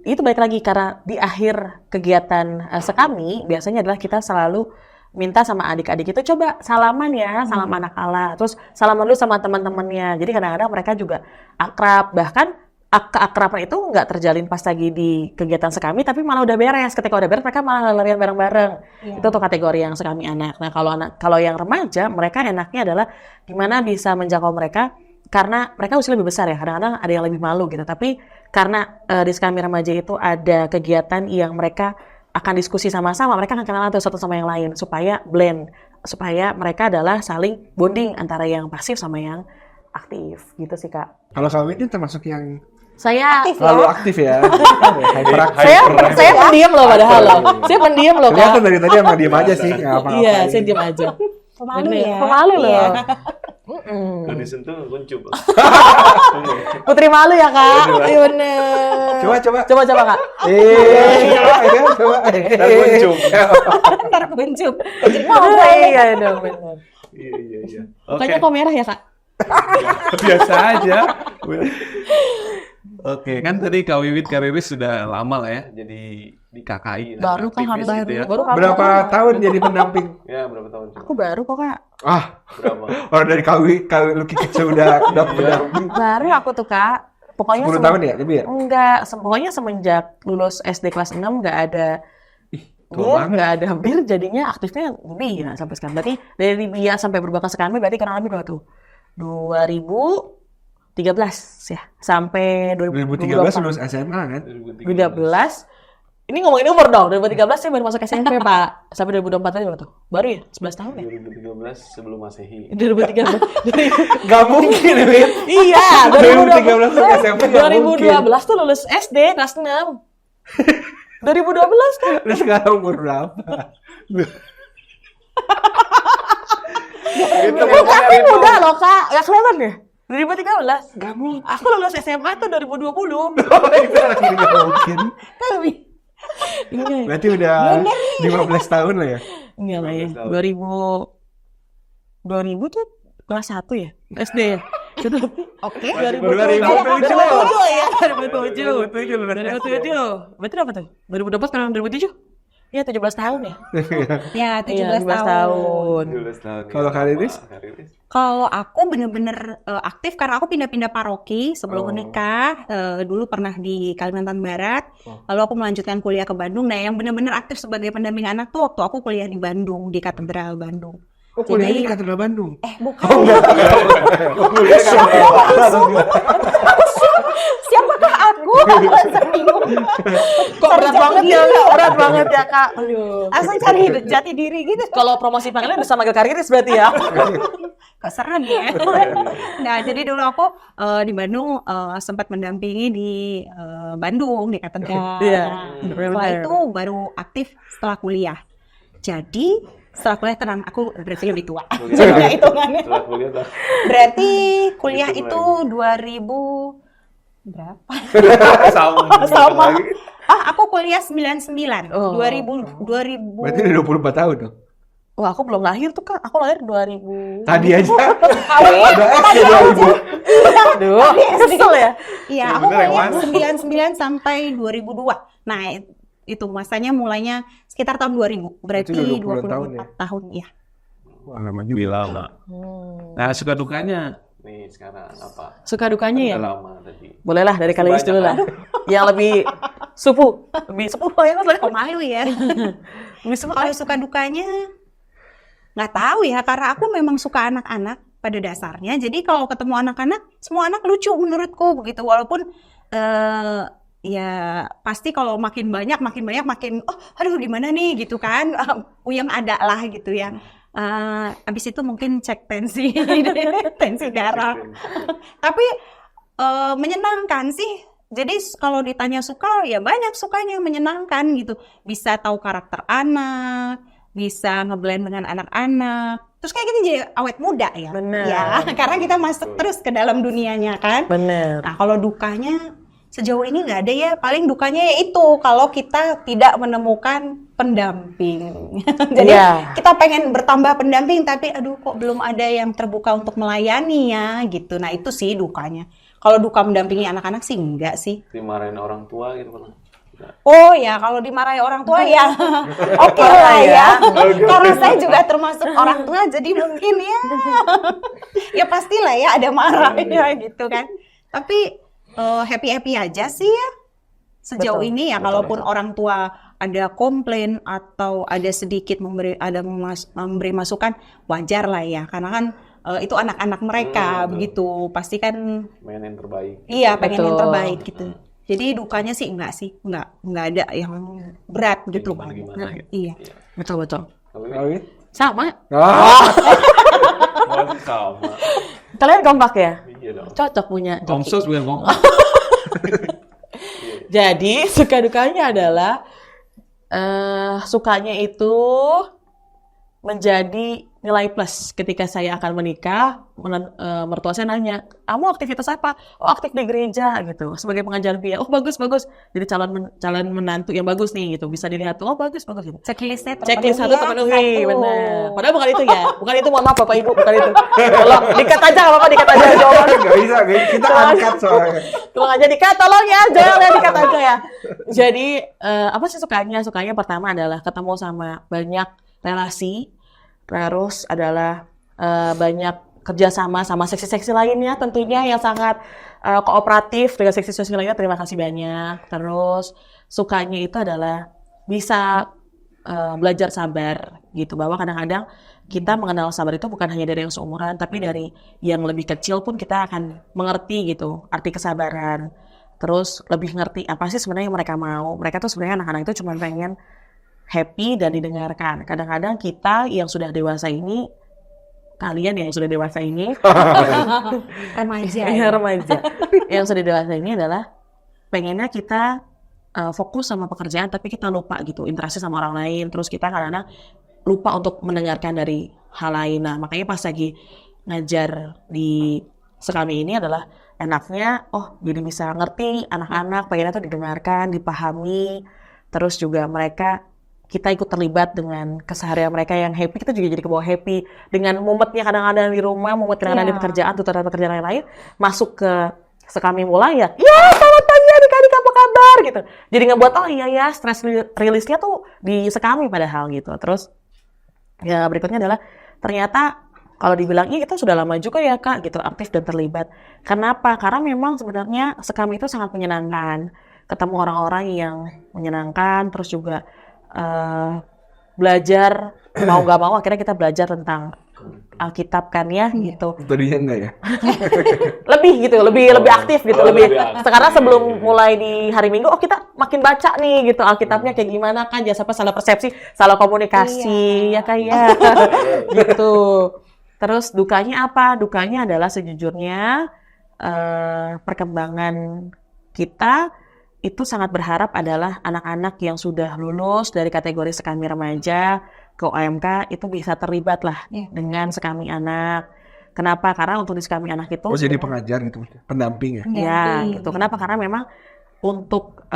itu balik lagi karena di akhir kegiatan sekami, biasanya adalah kita selalu minta sama adik-adik itu coba salaman ya, salam anak-ala. Terus salaman dulu sama teman-temannya. Jadi kadang-kadang mereka juga akrab. Bahkan keakraban itu nggak terjalin pas lagi di kegiatan sekami, tapi malah udah beres. Ketika udah beres, mereka malah larian bareng-bareng. Itu tuh kategori yang sekami anak. Nah, kalau yang remaja, mereka enaknya adalah gimana bisa menjangkau mereka, karena mereka usia lebih besar ya. Kadang-kadang ada yang lebih malu gitu. Tapi karena di sekami remaja itu ada kegiatan yang mereka akan diskusi sama-sama, mereka akan kenalan tuh satu sama yang lain supaya blend, supaya mereka adalah saling bonding antara yang pasif sama yang aktif gitu sih Kak. Kalau kami ini termasuk yang Saya terlalu aktif ya. Hyperaktif. saya pendiam loh padahal loh. Saya pendiam loh Kak. Kelihatan dari tadi emang diem aja sih, nggak apa-apa. Iya, saya diam aja. Pemalu ya. Pemalu loh. Iya. Kalau disentuh kuncup. Putri malu ya Kak. Iya bener. Coba. Coba Kak. Coba. Ntar kuncup. Ntar kuncup. Iya dong bener. Iya. Bukannya kok merah ya Kak? Biasa aja. Oke, kan tadi Kak Wiwit sudah lama lah ya, jadi di KKI. Baru kan aktivis baru. gitu ya. Baru Berapa tahun jadi pendamping? Ya, berapa tahun coba? Aku baru kok Kak. Berapa? Orang dari KW Lucky kecil udah pendamping. Baru aku tuh Kak. Pokoknya 10 tahun ya, lebih ya? Enggak, pokoknya semenjak lulus SD kelas 6 nggak ada nggak ada hampir, jadinya aktifnya lebih ya sampai sekarang. Berarti dari BIA sampai berubah ke sekami berarti kurang lebih berapa tuh? 2013 ya, sampai 2013 lulus SMA kan? 2013. Ini ngomongin umur dong, 2013 saya baru masuk SMP Pak. Sampai 2024 tadi berapa tuh? Baru ya, 11 tahun ya? 2013 sebelum Masehi. 2013. Gak mungkin, Win. Iya, 2013 ke SMP gak 2012 tuh lulus SD kelas 6. 2012 kan? Lu sekarang umur berapa? Aku muda loh Kak, gak kelihatan ya? 2013. Gak mungkin. Aku lulus SMA tuh 2020. Gak mungkin. Kan lebih. Enggak, Berarti udah 15 tahun lah ya? enggak lah ya. 2000 tuh kelas 1 ya? SD ya? Oke. 2007 ya? 2007. Berarti apa tuh? 2012 kan 2007? Iya 17 tahun ya? Ya, 17 Iya, 17 tahun. 12 tahun. Kalau Kariris? Kalau aku bener-bener aktif karena aku pindah-pindah paroki sebelum menikah. Dulu pernah di Kalimantan Barat, lalu aku melanjutkan kuliah ke Bandung. Nah, yang bener-bener aktif sebagai pendamping anak tuh waktu aku kuliah di Bandung, di Katedral Bandung. Oh, kuliah di Katedral Bandung? Bukan. Siapakah aku? Bingung. Kok berat banget ya? Berat banget ya Kak. Aduh. Langsung cari jati diri gitu. Kalau promosi panggilan bisa manggil Kariris berarti ya? Keseran ya. Nah, jadi dulu aku di Bandung sempat mendampingi di Bandung, di Katedral. Iya. Nah, setelah itu baru aktif setelah kuliah. Jadi setelah kuliah tenang, aku berarti lebih tua. Jadi hitungannya. Setelah kuliah dah. Berarti kuliah itu 2000 berapa? Sama. Aku kuliah 99. Oh. 2000. Berarti udah 24 tahun dong? Wah, aku belum lahir tuh Kak. Aku lahir 2000. Tadi aja. Udah SD 2000. Aduh, kesel ya. Iya, aku kuliah 99 sampai 2002. Nah, itu masanya mulainya sekitar tahun 2000. Berarti Berarti udah 20 tahun 24 tahun ya. Wah, lama juga. Lama. Nah, suka dukanya nih sekarang apa? Suka dukanya ya? Udah lama tadi. Boleh lah dari Kalinis dulu lah. Yang lebih lebih sepuh ya kan? Pemalu ya. Kalau suka dukanya nggak tahu ya, karena aku memang suka anak-anak pada dasarnya. Jadi kalau ketemu anak-anak, semua anak lucu menurutku begitu. Walaupun ya pasti kalau makin banyak makin aduh gimana nih gitu kan. Yang ada lah gitu ya. Abis itu mungkin cek tensi darah. Tapi menyenangkan sih. Jadi kalau ditanya suka, ya banyak sukanya, menyenangkan gitu. Bisa tahu karakter anak, bisa ngeblend dengan anak-anak. Terus kayak gini jadi awet muda ya. Bener. Ya, karena kita masuk terus ke dalam dunianya kan. Bener. Nah, kalau dukanya sejauh ini nggak ada ya. Paling dukanya ya itu kalau kita tidak menemukan pendamping. Jadi kita pengen bertambah pendamping tapi aduh kok belum ada yang terbuka untuk melayani ya gitu. Nah itu sih dukanya. Kalau duka mendampingi anak-anak sih enggak sih. Dimarahin orang tua gitu pernah? Oh ya, kalau dimarahi orang tua ya oke lah ya. Karena saya juga termasuk orang tua, jadi mungkin ya pastilah ya ada marahnya gitu kan. Tapi happy-happy aja sih ya sejauh ini ya. Kalaupun orang tua ada komplain atau ada sedikit memberi masukan, wajar lah ya. Karena kan itu anak-anak mereka begitu, pasti kan pengen yang terbaik. Iya, pengen yang terbaik gitu. Jadi dukanya sih enggak ada yang berat gitu. Gimana gitu. Iya. Betul. Kalau Sama. sama. Kalian kompak ya? Iya dong. Cocok punya. Komsos bukan ngomong. Jadi suka dukanya adalah sukanya itu menjadi nilai plus ketika saya akan menikah. Mertua saya nanya, kamu aktivitas apa? Oh aktif di gereja gitu, sebagai pengajar biaya. Oh bagus. Jadi calon menantu yang bagus nih gitu, bisa dilihat tuh. Oh bagus gitu. Checklist satu terpenuhi, benar. Padahal bukan itu ya, bukan itu, mohon maaf Bapak Ibu, bukan itu. Tolong dikat aja nggak apa-apa, dikat aja jawabannya. Nggak bisa, kita angkat soalnya. Tolong aja dikat, tolong ya, jangan dikat aja ya. Jadi apa sih sukanya? Sukanya pertama adalah ketemu sama banyak relasi, terus adalah banyak kerjasama sama seksi-seksi lainnya tentunya yang sangat kooperatif dengan seksi-seksi lainnya. Terima kasih banyak. Terus sukanya itu adalah bisa belajar sabar gitu, bahwa kadang-kadang kita mengenal sabar itu bukan hanya dari yang seumuran, tapi dari yang lebih kecil pun kita akan mengerti gitu arti kesabaran. Terus lebih ngerti apa sih sebenarnya yang mereka mau. Mereka tuh sebenarnya anak-anak itu cuma pengen happy dan didengarkan. Kadang-kadang kita yang sudah dewasa ini, kalian yang sudah dewasa ini, remaja, yang sudah dewasa ini adalah pengennya kita fokus sama pekerjaan, tapi kita lupa gitu interaksi sama orang lain. Terus kita kadang-kadang lupa untuk mendengarkan dari hal lain. Nah makanya pas lagi ngajar di Sekami ini adalah enaknya, jadi bisa ngerti anak-anak, pengennya tuh didengarkan, dipahami. Terus juga kita ikut terlibat dengan keseharian mereka yang happy, kita juga jadi kebawa happy. Dengan mumetnya kadang-kadang di rumah, mumet kadang-kadang di pekerjaan, tutoran pekerjaan lain-lain, masuk ke Sekami mulai ya selamat pagi adik-adik apa kabar gitu. Jadi ngebuat, stress rilisnya tuh di Sekami padahal gitu. Terus ya berikutnya adalah ternyata kalau dibilang, kita sudah lama juga ya Kak gitu, aktif dan terlibat. Kenapa? Karena memang sebenarnya Sekami itu sangat menyenangkan. Ketemu orang-orang yang menyenangkan, terus juga belajar mau nggak mau akhirnya kita belajar tentang Alkitab kan ya gitu. Tadinya enggak ya? lebih aktif gitu, lebih. Sekarang sebelum mulai di hari Minggu, kita makin baca nih gitu Alkitabnya kayak gimana kan, jangan sampai salah persepsi, salah komunikasi ya kayak gitu. Terus dukanya apa? Dukanya adalah sejujurnya perkembangan kita itu sangat berharap adalah anak-anak yang sudah lulus dari kategori Sekami Remaja ke OMK itu bisa terlibat lah dengan Sekami Anak. Kenapa? Karena untuk di Sekami Anak itu jadi pengajar gitu, pendamping ya? Ya, gitu. Kenapa? Karena memang untuk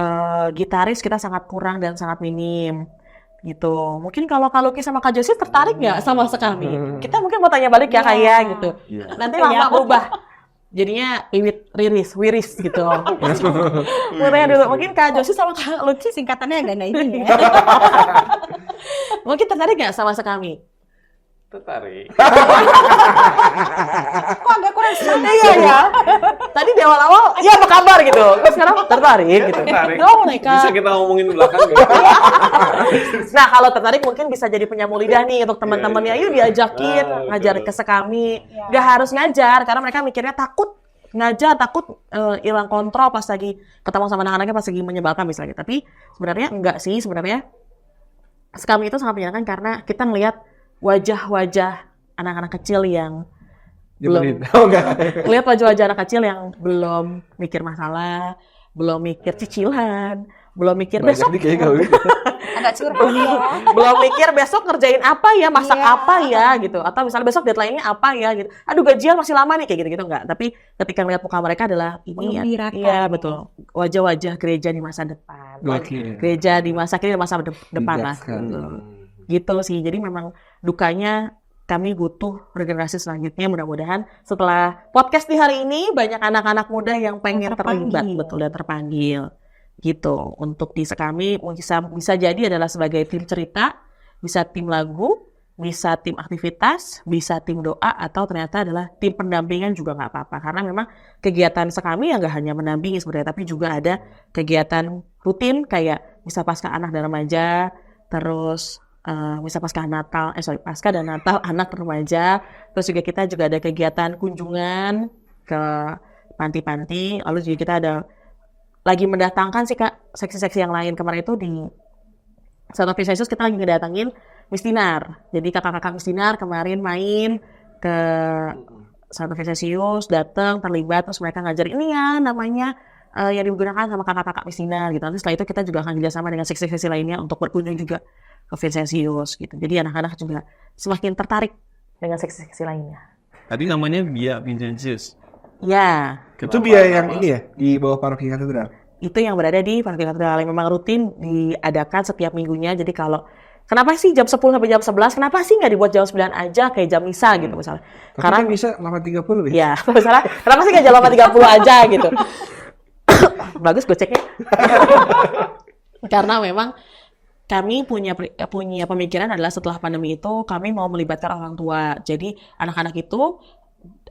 gitaris kita sangat kurang dan sangat minim. Gitu. Mungkin kalau Kak Lucky sama Kak Josie tertarik nggak sama Sekami? Kita mungkin mau tanya balik ya kayak gitu. Nanti lama berubah. Jadinya wiris gitu. Mungkin dulu. Mungkin Kak Josie sama Kak Lucky singkatannya agak ini ya. Mungkin tertarik nggak sama Sekami? Tertarik. Kok agak kurang seru ya. Tadi di awal-awal, apa kabar gitu. Terus sekarang tertarik gitu. Bisa kita ngomongin belakang gitu. Nah, kalau tertarik mungkin bisa jadi penyamu lidah nih untuk teman-temannya. Yuk diajakin ngajar ke Sekami. Gak harus ngajar karena mereka mikirnya takut ngajar, takut hilang kontrol pas lagi ketemu sama anak-anaknya, pas lagi menyebalkan misalnya. Tapi sebenarnya enggak sih, sebenarnya Sekami itu sangat menyenangkan karena kita ngelihat wajah-wajah anak-anak kecil yang lihat wajah-wajah anak kecil yang belum mikir masalah, belum mikir cicilan, belum mikir Mbak besok Jadi kayaknya nggak bisa. Agak curhat ya. belum mikir besok ngerjain apa ya, masak Iya. apa ya gitu, atau misalnya besok deadline-nya apa ya gitu. Aduh gajian masih lama nih kayak gitu-gitu enggak. Tapi ketika melihat muka mereka adalah ini ya, Mengembirakan. iya betul. Wajah-wajah gereja di masa depan. Oke. Gereja di masa kini dan masa depan lah. Bijak sekali. Gitu sih. Jadi memang dukanya kami butuh regenerasi selanjutnya. Mudah-mudahan setelah podcast di hari ini banyak anak-anak muda yang pengen Terpanggil. terlibat betul dan terpanggil gitu. Untuk di Sekami bisa jadi adalah sebagai tim cerita, bisa tim lagu, bisa tim aktivitas, bisa tim doa, atau ternyata adalah tim pendampingan juga nggak apa-apa. Karena memang kegiatan Sekami yang nggak hanya mendampingi sebenarnya, tapi juga ada kegiatan rutin kayak bisa pasca anak dan remaja, terus bisa pasca dan Natal anak remaja, terus juga kita juga ada kegiatan kunjungan ke panti-panti, lalu juga kita ada lagi mendatangkan sih Kak seksi-seksi yang lain. Kemarin itu di Satu Office Yesus kita lagi ngedatangin Mistinar, jadi kakak-kakak Mistinar kemarin main ke Satu Office Yesus, datang terlibat, terus mereka ngajarin ini ya namanya yang digunakan sama kakak-kakak Mistinar gitu. Nanti setelah itu kita juga akan kerjasama dengan seksi-seksi lainnya untuk berkunjung juga ke Vincentius gitu. Jadi anak-anak juga semakin tertarik dengan seksi-seksi lainnya. Tadi namanya Bia Vincentius. Ya, Itu biaya yang ini ya di bawah paroki katedral. itu yang berada di Paroki Katedral yang memang rutin diadakan setiap minggunya. Jadi kalau kenapa sih jam 10 sampai jam 11? Kenapa sih nggak dibuat jam 9 aja kayak jam misa gitu misalnya? Tapi Karena kan bisa 8.30 ya. ya, misalnya kenapa sih nggak jam 8.30 aja gitu? Bagus gue ceknya. Karena memang kami punya pemikiran adalah setelah pandemi itu kami mau melibatkan orang tua. Jadi anak-anak itu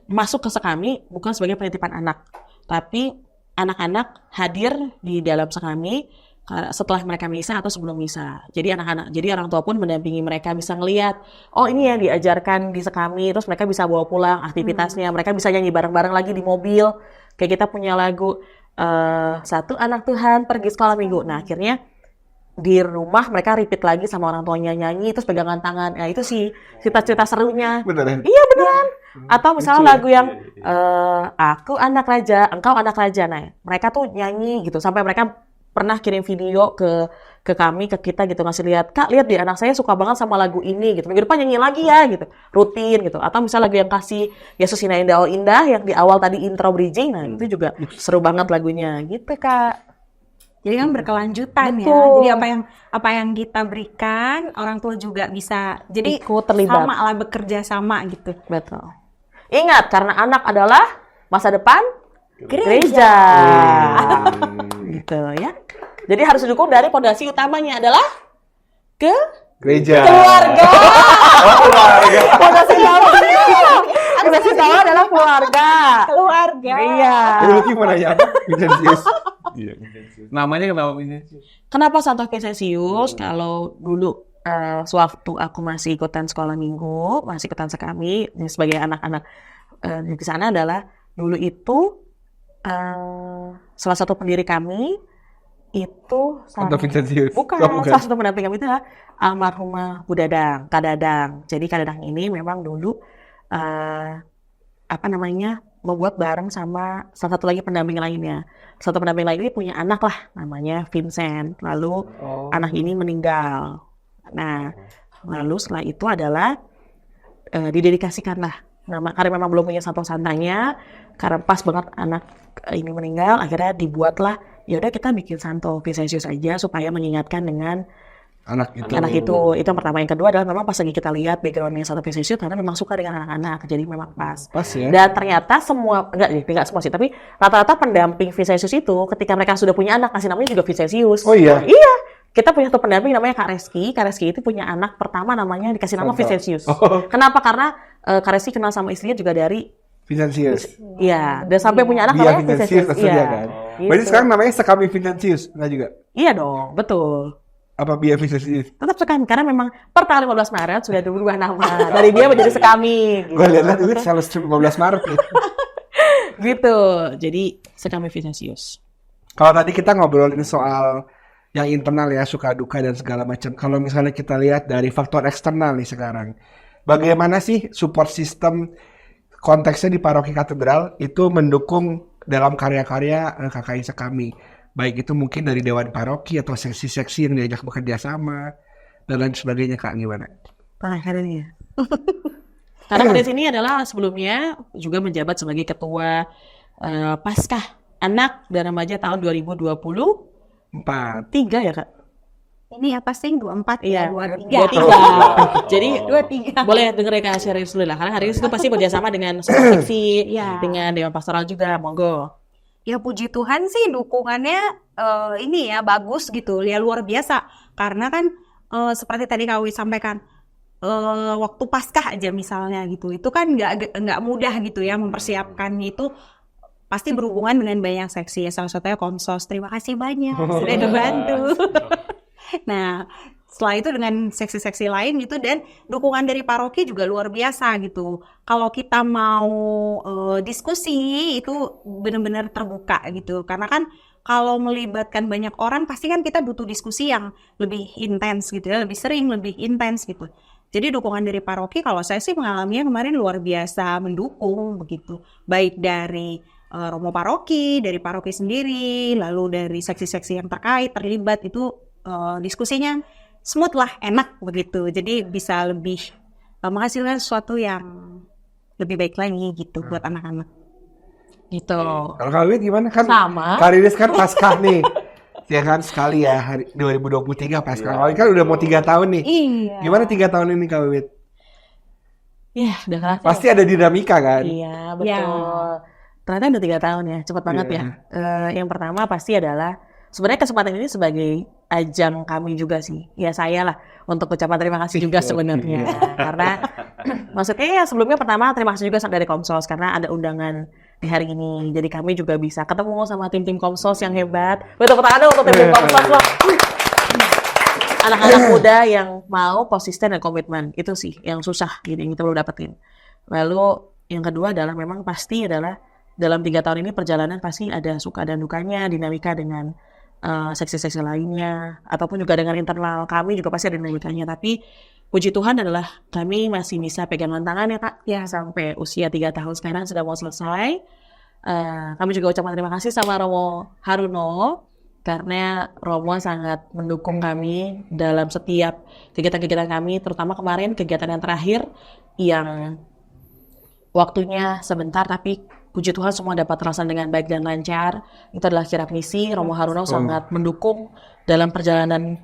masuk ke Sekami bukan sebagai penitipan anak, tapi anak-anak hadir di dalam Sekami setelah mereka misa atau sebelum misa. Jadi orang tua pun mendampingi mereka, bisa ngelihat, oh ini yang diajarkan di Sekami, terus mereka bisa bawa pulang aktivitasnya, mereka bisa nyanyi bareng-bareng lagi di mobil. Kayak kita punya lagu Satu Anak Tuhan Pergi Sekolah Minggu. Nah akhirnya di rumah mereka repeat lagi sama orang tuanya nyanyi terus pegangan tangan. Nah itu sih cerita-cerita serunya. Beneran. Iya beneran. Atau misalnya Lucu ya? lagu yang aku anak raja, engkau anak raja. Nah mereka tuh nyanyi gitu sampai mereka pernah kirim video ke kami, ke kita gitu, ngasih lihat, Kak lihat di anak saya suka banget sama lagu ini gitu, minggu depan nyanyi lagi ya gitu, rutin gitu. Atau misalnya lagu yang kasih Yesus Indah Indah Oh Indah yang di awal tadi intro bridging, nah itu juga seru banget lagunya gitu Kak. Jadi kan berkelanjutan ya. Betul. Jadi apa yang kita berikan, orang tua juga bisa. Jadi Ikut terlibat. sama lah, bekerja sama gitu. Betul. Ingat, karena anak adalah masa depan gereja. Gitu ya. Jadi harus didukung dari fondasi utamanya adalah Gereja. keluarga. Fondasi utama adalah keluarga. Keluarga. Iya. Jadi lu gimana ya? Vincentius. Iya, Vincentius. Namanya kenapa Vincentius? Kenapa Santo Vincentius? Kalau dulu sewaktu aku masih ikutan sekolah minggu, masih ikutan Sekami sebagai anak-anak di sana adalah dulu itu salah satu pendiri kami itu Santo Vincentius. bukan, Oh, bukan. salah satu pendamping kami itu adalah almarhumah Bu Dadang, Kak Dadang. Jadi Kak Dadang ini memang dulu membuat bareng sama salah satu lagi pendamping lainnya. Satu pendamping lain ini punya anak lah, namanya Vincent. Lalu anak ini meninggal. Nah, lalu setelah itu adalah didedikasikanlah. Karena memang belum punya santo santanya, karena pas banget anak ini meninggal, akhirnya dibuatlah, ya udah kita bikin Santo Vincentius aja supaya mengingatkan dengan Anak itu. anak itu. Itu yang pertama. Yang kedua adalah memang pas lagi kita lihat backgroundnya Santo Vincentius, karena memang suka dengan anak-anak, jadi memang pas. Pas ya. Dan ternyata enggak semua sih, tapi rata-rata pendamping Vincentius itu ketika mereka sudah punya anak, kasih namanya juga Vincentius. Oh iya? Iya. Kita punya satu pendamping namanya Kak Reski. Kak Reski itu punya anak pertama namanya dikasih nama Santo. Vincentius. Oh. Kenapa? Karena Kak Reski kenal sama istrinya juga dari Vincentius. iya, dan sampai punya anak Dia namanya Vincentius maksudnya kan. Gitu. Berarti sekarang namanya Sekami Vincentius, enggak juga? Iya dong, betul. Apa Bia Vincentius? Tetap Sekami, karena memang per tanggal 15 Maret sudah berubah nama. Dari dia menjadi Sekami. Gitu. Gue lihat itu sales 15 Maret nih. Gitu. Jadi Sekami Vincentius. Kalau tadi kita ngobrolin soal yang internal ya, suka duka dan segala macam. Kalau misalnya kita lihat dari faktor eksternal nih sekarang, bagaimana sih support system konteksnya di Paroki Katedral itu mendukung dalam karya-karya KKI Sekami? baik itu mungkin dari Dewan Paroki atau seksi-seksi yang diajak bekerja sama dan lain sebagainya, Kak, gimana? Karena Kades ini adalah sebelumnya juga menjabat sebagai ketua Paskah Anak dan Remaja tahun 2023 ya Kak? Ini apa sih 24 Iya, 23. 23. Jadi 23. boleh denger Kak Syarif dulu lah, karena hari itu pasti bekerjasama dengan semua seksi, Iya. dengan Dewan Pastoral juga, monggo. Ya puji Tuhan sih dukungannya ini ya bagus gitu, ya luar biasa. Karena kan seperti tadi Kak Wi sampaikan, waktu Paskah aja misalnya gitu, itu kan nggak mudah gitu ya mempersiapkan itu. Pasti berhubungan dengan banyak seksi ya, salah satunya Komsos. Terima kasih banyak sudah dibantu. Nah, setelah itu dengan seksi-seksi lain gitu, dan dukungan dari paroki juga luar biasa gitu. Kalau kita mau diskusi itu benar-benar terbuka gitu. Karena kan kalau melibatkan banyak orang pasti kan kita butuh diskusi yang lebih intens gitu ya, lebih sering, lebih intens gitu. Jadi dukungan dari paroki kalau saya sih mengalaminya kemarin luar biasa mendukung begitu. Baik dari Romo paroki, dari paroki sendiri, lalu dari seksi-seksi yang terlibat itu diskusinya smooth lah, enak begitu. Jadi bisa lebih menghasilkan sesuatu yang lebih baik lagi gitu buat anak-anak. Gitu. Kalau Kak Wit gimana? Kan Sama. Kak Riris kan Paskah nih. Ya kan sekali ya hari 2023 Paskah. Kak Wit kan udah mau 3 tahun nih. Iya. Gimana 3 tahun ini Kak Wit? Ya, udah kerasa. Pasti ada dinamika kan? Iya, betul. Ya. Ternyata udah 3 tahun ya, cepat banget ya. Yang pertama pasti adalah sebenarnya kesempatan ini sebagai ajang kami juga sih. Ya saya lah untuk ucapan terima kasih juga sebenarnya. Karena maksudnya ya sebelumnya pertama terima kasih juga dari Komsos karena ada undangan di hari ini. Jadi kami juga bisa ketemu sama tim-tim Komsos yang hebat. Betul tangan untuk tim-tim Komsos loh. Anak-anak muda yang mau konsisten dan komitmen. Itu sih yang susah gitu, yang kita perlu dapetin. Lalu yang kedua adalah memang pasti adalah dalam 3 tahun ini perjalanan pasti ada suka dan dukanya, dinamika dengan seksi-seksi lainnya, ataupun juga dengan internal kami juga pasti ada dinamikanya. Tapi puji Tuhan adalah kami masih bisa pegangan tangan ya Kak, ya sampai usia 3 tahun sekarang sudah mau selesai. Kami juga ucapkan terima kasih sama Romo Haruno, karena Romo sangat mendukung kami dalam setiap kegiatan-kegiatan kami, terutama kemarin kegiatan yang terakhir yang waktunya sebentar tapi puji Tuhan semua dapat terlaksana dengan baik dan lancar. Itu adalah kirap misi. Romo Haruno sangat mendukung dalam perjalanan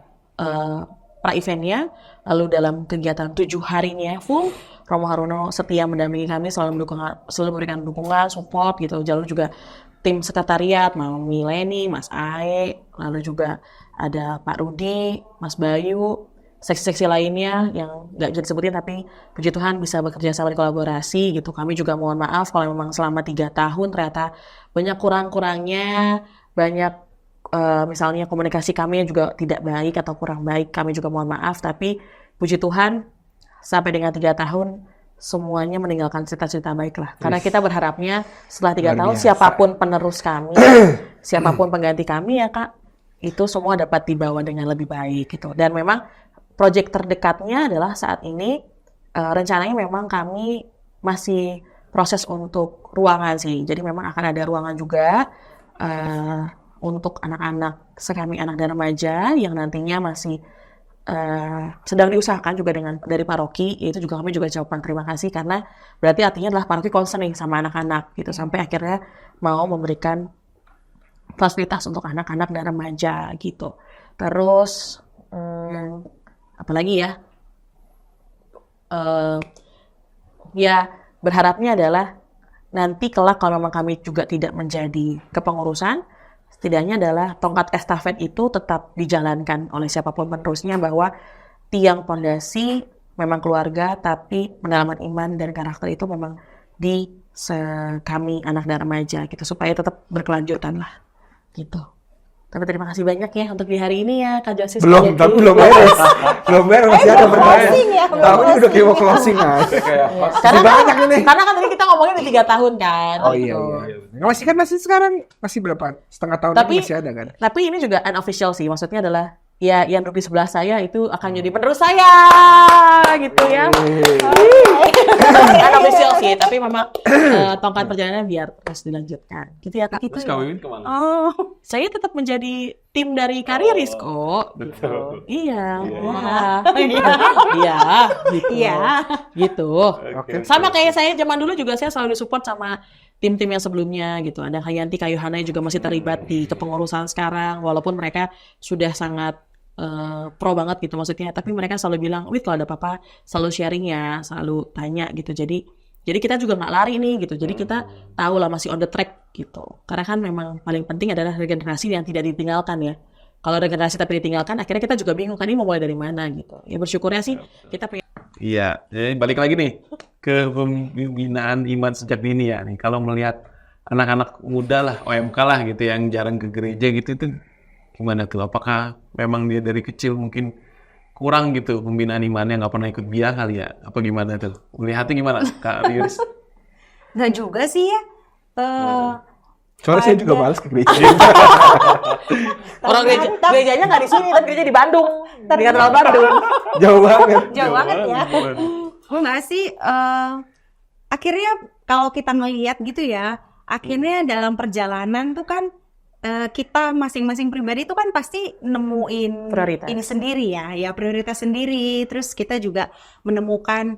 pra-eventnya. Lalu dalam kegiatan 7 harinya full, Romo Haruno setia mendampingi kami, selalu memberikan dukungan, support gitu. Lalu juga tim sekretariat, Mami Leni, Mas Ae, lalu juga ada Pak Rudi, Mas Bayu, seksi-seksi lainnya yang nggak bisa disebutin, tapi puji Tuhan bisa bekerja sama di kolaborasi gitu. Kami juga mohon maaf kalau memang selama 3 tahun ternyata banyak kurang-kurangnya, banyak misalnya komunikasi kami yang juga tidak baik atau kurang baik, kami juga mohon maaf. Tapi puji Tuhan sampai dengan 3 tahun semuanya meninggalkan cerita-cerita baik lah. Karena kita berharapnya setelah 3 tahun siapapun penerus kami, siapapun pengganti kami ya Kak, itu semua dapat dibawa dengan lebih baik gitu. Dan memang proyek terdekatnya adalah saat ini rencananya memang kami masih proses untuk ruangan sih. Jadi memang akan ada ruangan juga untuk anak-anak sekami anak dan remaja yang nantinya masih sedang diusahakan juga dari paroki. Itu juga kami juga ucapkan terima kasih karena berarti artinya adalah paroki concern nih sama anak-anak gitu sampai akhirnya mau memberikan fasilitas untuk anak-anak dan remaja gitu. Terus apalagi ya, ya berharapnya adalah nanti kelak kalau memang kami juga tidak menjadi kepengurusan, setidaknya adalah tongkat estafet itu tetap dijalankan oleh siapapun penerusnya, bahwa tiang pondasi memang keluarga, tapi pendalaman iman dan karakter itu memang di kami anak dan remaja gitu, supaya tetap berkelanjutan lah gitu. Tapi terima kasih banyak ya untuk di hari ini ya Kak Josis. Belum beres. Belum beres, masih ada berbayar. Tahu ini udah kayak mau closing aja. Karena kan tadi kita ngomongin di 3 tahun kan. Oh iya. Masih sekarang masih berapa? Setengah tahun lagi masih ada kan? Tapi ini juga unofficial sih. Maksudnya adalah ya yang duduk di sebelah saya itu akan jadi penerus saya gitu ya. Unofficial sih, tapi memang tongkat perjalanan biar terus dilanjutkan. Gitu ya Kak. Terus Kak Wiwin kemana? Oh, saya tetap menjadi tim dari kariris kok. Betul. Iya, Iya. wah, iya, gitu, Iya. gitu. Oke. Sama kayak saya zaman dulu juga saya selalu disupport sama tim-tim yang sebelumnya gitu. Ada Hayanti Kayuhana yang juga masih terlibat di kepengurusan sekarang, walaupun mereka sudah sangat pro banget gitu maksudnya. Tapi mereka selalu bilang, wih kalau ada apa-apa selalu sharing ya, selalu tanya gitu. Jadi kita juga nggak lari nih gitu. Jadi kita tahu lah masih on the track gitu. Karena kan memang paling penting adalah regenerasi yang tidak ditinggalkan ya. Kalau regenerasi tapi ditinggalkan, akhirnya kita juga bingung kan ini mau mulai dari mana gitu. Ya bersyukurnya sih kita punya. Iya, jadi balik lagi nih ke pembinaan iman sejak dini ya nih. Kalau melihat anak-anak muda lah, OMK lah gitu yang jarang ke gereja gitu itu gimana tuh? Apakah memang dia dari kecil mungkin kurang gitu pembinaan imannya, nggak pernah ikut bia kali ya? Apa gimana tuh? Melihatnya gimana, Kak Riris? Nggak juga sih ya. Soalnya saya juga Ada. males ke gereja. Orang gerejanya nggak di sini, tapi gereja di Bandung, di Katedral Bandung. Jauh banget. Jauh banget ya. Enggak sih, akhirnya kalau kita ngelihat gitu ya, akhirnya dalam perjalanan tuh kan kita masing-masing pribadi tuh kan pasti nemuin Prioritas. ini sendiri ya prioritas sendiri. Terus kita juga menemukan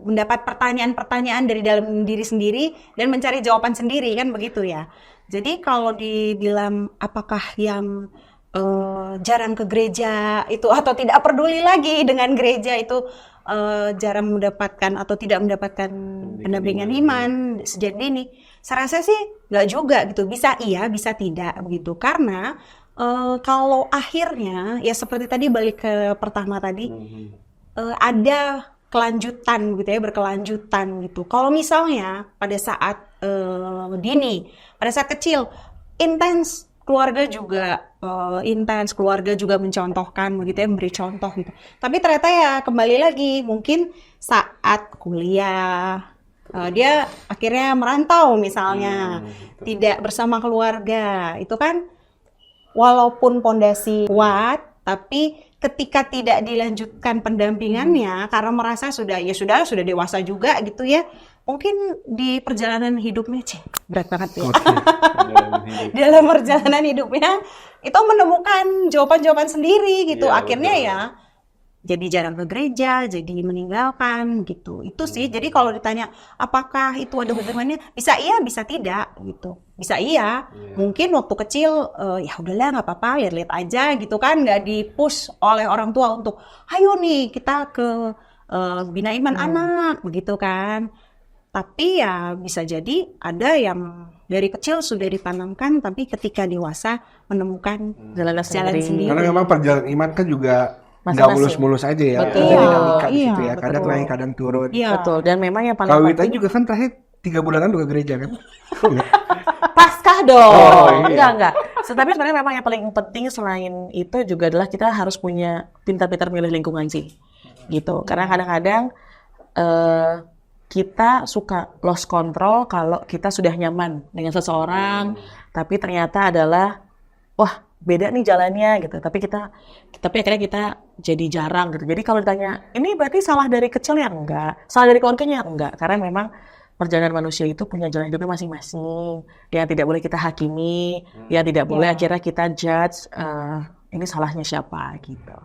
mendapat pertanyaan-pertanyaan dari dalam diri sendiri dan mencari jawaban sendiri kan begitu ya. Jadi kalau dibilang apakah yang jarang ke gereja itu atau tidak peduli lagi dengan gereja itu jarang mendapatkan atau tidak mendapatkan pendampingan iman sejak dini, saya rasa sih nggak juga gitu. Bisa iya, bisa tidak begitu. Karena kalau akhirnya ya seperti tadi balik ke pertama tadi ada kelanjutan gitu ya, berkelanjutan gitu. Kalau misalnya pada saat dini, pada saat kecil intens, keluarga juga intens, keluarga juga mencontohkan begitu ya, memberi contoh gitu. Tapi ternyata ya kembali lagi mungkin saat kuliah dia akhirnya merantau misalnya, tidak bersama keluarga. Itu kan walaupun pondasi kuat, tapi ketika tidak dilanjutkan pendampingannya karena merasa sudah dewasa juga gitu ya, mungkin di perjalanan hidupnya berat banget ya. Dalam perjalanan hidupnya itu menemukan jawaban-jawaban sendiri gitu. Iya, Akhirnya betul. ya jadi jarang ke gereja, jadi meninggalkan gitu. Itu sih. Jadi kalau ditanya apakah itu ada hubungannya, bisa iya, bisa tidak gitu. Bisa iya. Mungkin waktu kecil ya udahlah nggak apa-apa, lihat aja gitu kan, nggak di-push oleh orang tua untuk ayo nih kita ke bina iman anak begitu kan. Tapi ya bisa jadi ada yang dari kecil sudah ditanamkan, tapi ketika dewasa menemukan Jalan jalan sendiri. sendiri. Karena memang perjalanan iman kan juga nggak Masing-masing. mulus-mulus aja ya. Betul. Ada dinamika di situ Iya, ya. Kadang betul. naik, kadang turun. Iya. Betul, dan memang yang paling Kalau Wita penting juga kan terakhir 3 bulanan udah ke gereja kan? Oh, enggak? Paskah dong. Oh, iya. Enggak. Tapi sebenarnya memang yang paling penting selain itu juga adalah kita harus punya pintar-pintar milih lingkungan sih. Gitu. Karena kadang-kadang kita suka lost control kalau kita sudah nyaman dengan seseorang, tapi ternyata adalah wah, beda nih jalannya gitu. Tapi akhirnya kita jadi jarang gitu. Jadi kalau ditanya, ini berarti salah dari kecilnya? Enggak. Salah dari keluarganya? Enggak. Karena memang perjalanan manusia itu punya jalan hidupnya masing-masing. Yang tidak boleh kita hakimi, yang tidak boleh akhirnya kita judge ini salahnya siapa gitu.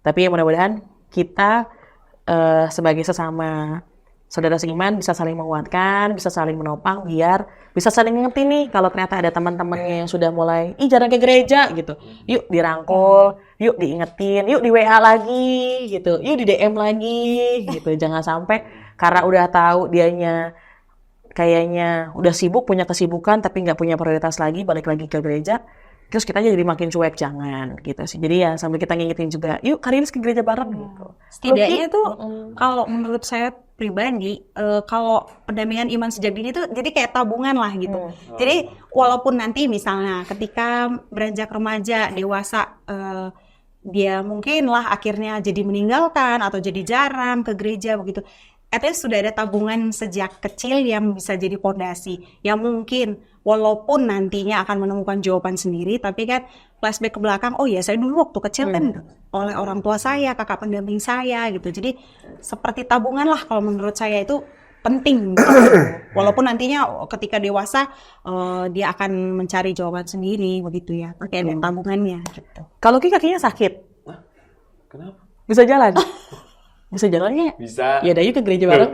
Tapi mudah-mudahan kita sebagai sesama saudara seiman bisa saling menguatkan, bisa saling menopang, biar bisa saling ngerti nih kalau ternyata ada teman-temannya yang sudah mulai, jarang ke gereja gitu. Yuk dirangkul, yuk diingetin, yuk di WA lagi gitu, yuk di DM lagi gitu. Jangan sampai karena udah tahu dianya kayaknya udah sibuk, punya kesibukan tapi nggak punya prioritas lagi, balik lagi ke gereja, terus kita jadi makin cuek, jangan gitu sih. Jadi ya sambil kita ngingetin juga, yuk Karinis ke gereja bareng gitu. Setidaknya tuh kalau menurut saya pribadi, kalau pendampingan iman sejak dini tuh jadi kayak tabungan lah gitu. Jadi walaupun nanti misalnya ketika beranjak remaja, dewasa, dia mungkin lah akhirnya jadi meninggalkan atau jadi jarang ke gereja begitu. At least sudah ada tabungan sejak kecil yang bisa jadi fondasi. Yang mungkin walaupun nantinya akan menemukan jawaban sendiri, tapi kan flashback ke belakang, oh ya saya dulu waktu kecil kan oleh orang tua saya, kakak pendamping saya gitu. Jadi seperti tabungan lah kalau menurut saya itu penting gitu. Walaupun nantinya ketika dewasa dia akan mencari jawaban sendiri begitu ya, terkait dengan tabungannya gitu. Kalau Ki kakinya sakit, Kenapa? bisa jalan? Bisa jalannya? Bisa. Ya udah yuk ke gereja bareng.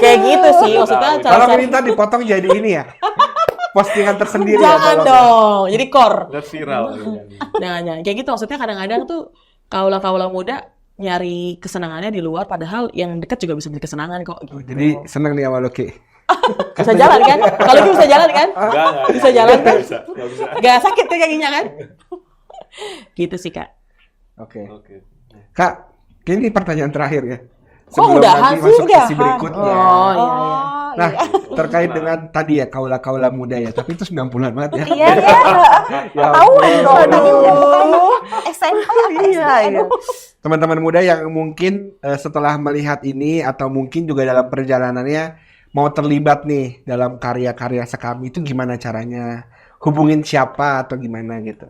Kayak gitu sih, maksudnya Kalau minta dipotong jadi ini ya. Postingan tersendiri ya. Jangan tolong. dong, jadi core. Udah viral. Jangan, kayak gitu maksudnya kadang-kadang tuh kaula-kaula muda nyari kesenangannya di luar, padahal yang dekat juga bisa beli kesenangan kok. Gitu. Jadi seneng nih sama lo, Ki. Bisa jalan kan? Kalau gitu bisa jalan kan? Enggak. Bisa jalan kan? Enggak bisa. Gak sakit kan kakinya kan? Gitu sih Kak. Oke. Oke. Kak, ini pertanyaan terakhir ya. Kok udahan nanti sih? masuk sesi Udahan. berikutnya. Oh iya. Nah, terkait dengan tadi ya kaula-kaula muda ya, tapi itu 90-an banget ya. Iya ya. Ya Tahuan ampun. dong. Tadi udah bukan SMP. Iya, iya. Teman-teman muda yang mungkin setelah melihat ini atau mungkin juga dalam perjalanannya mau terlibat nih dalam karya-karya Sekami itu gimana caranya? Hubungin siapa atau gimana gitu?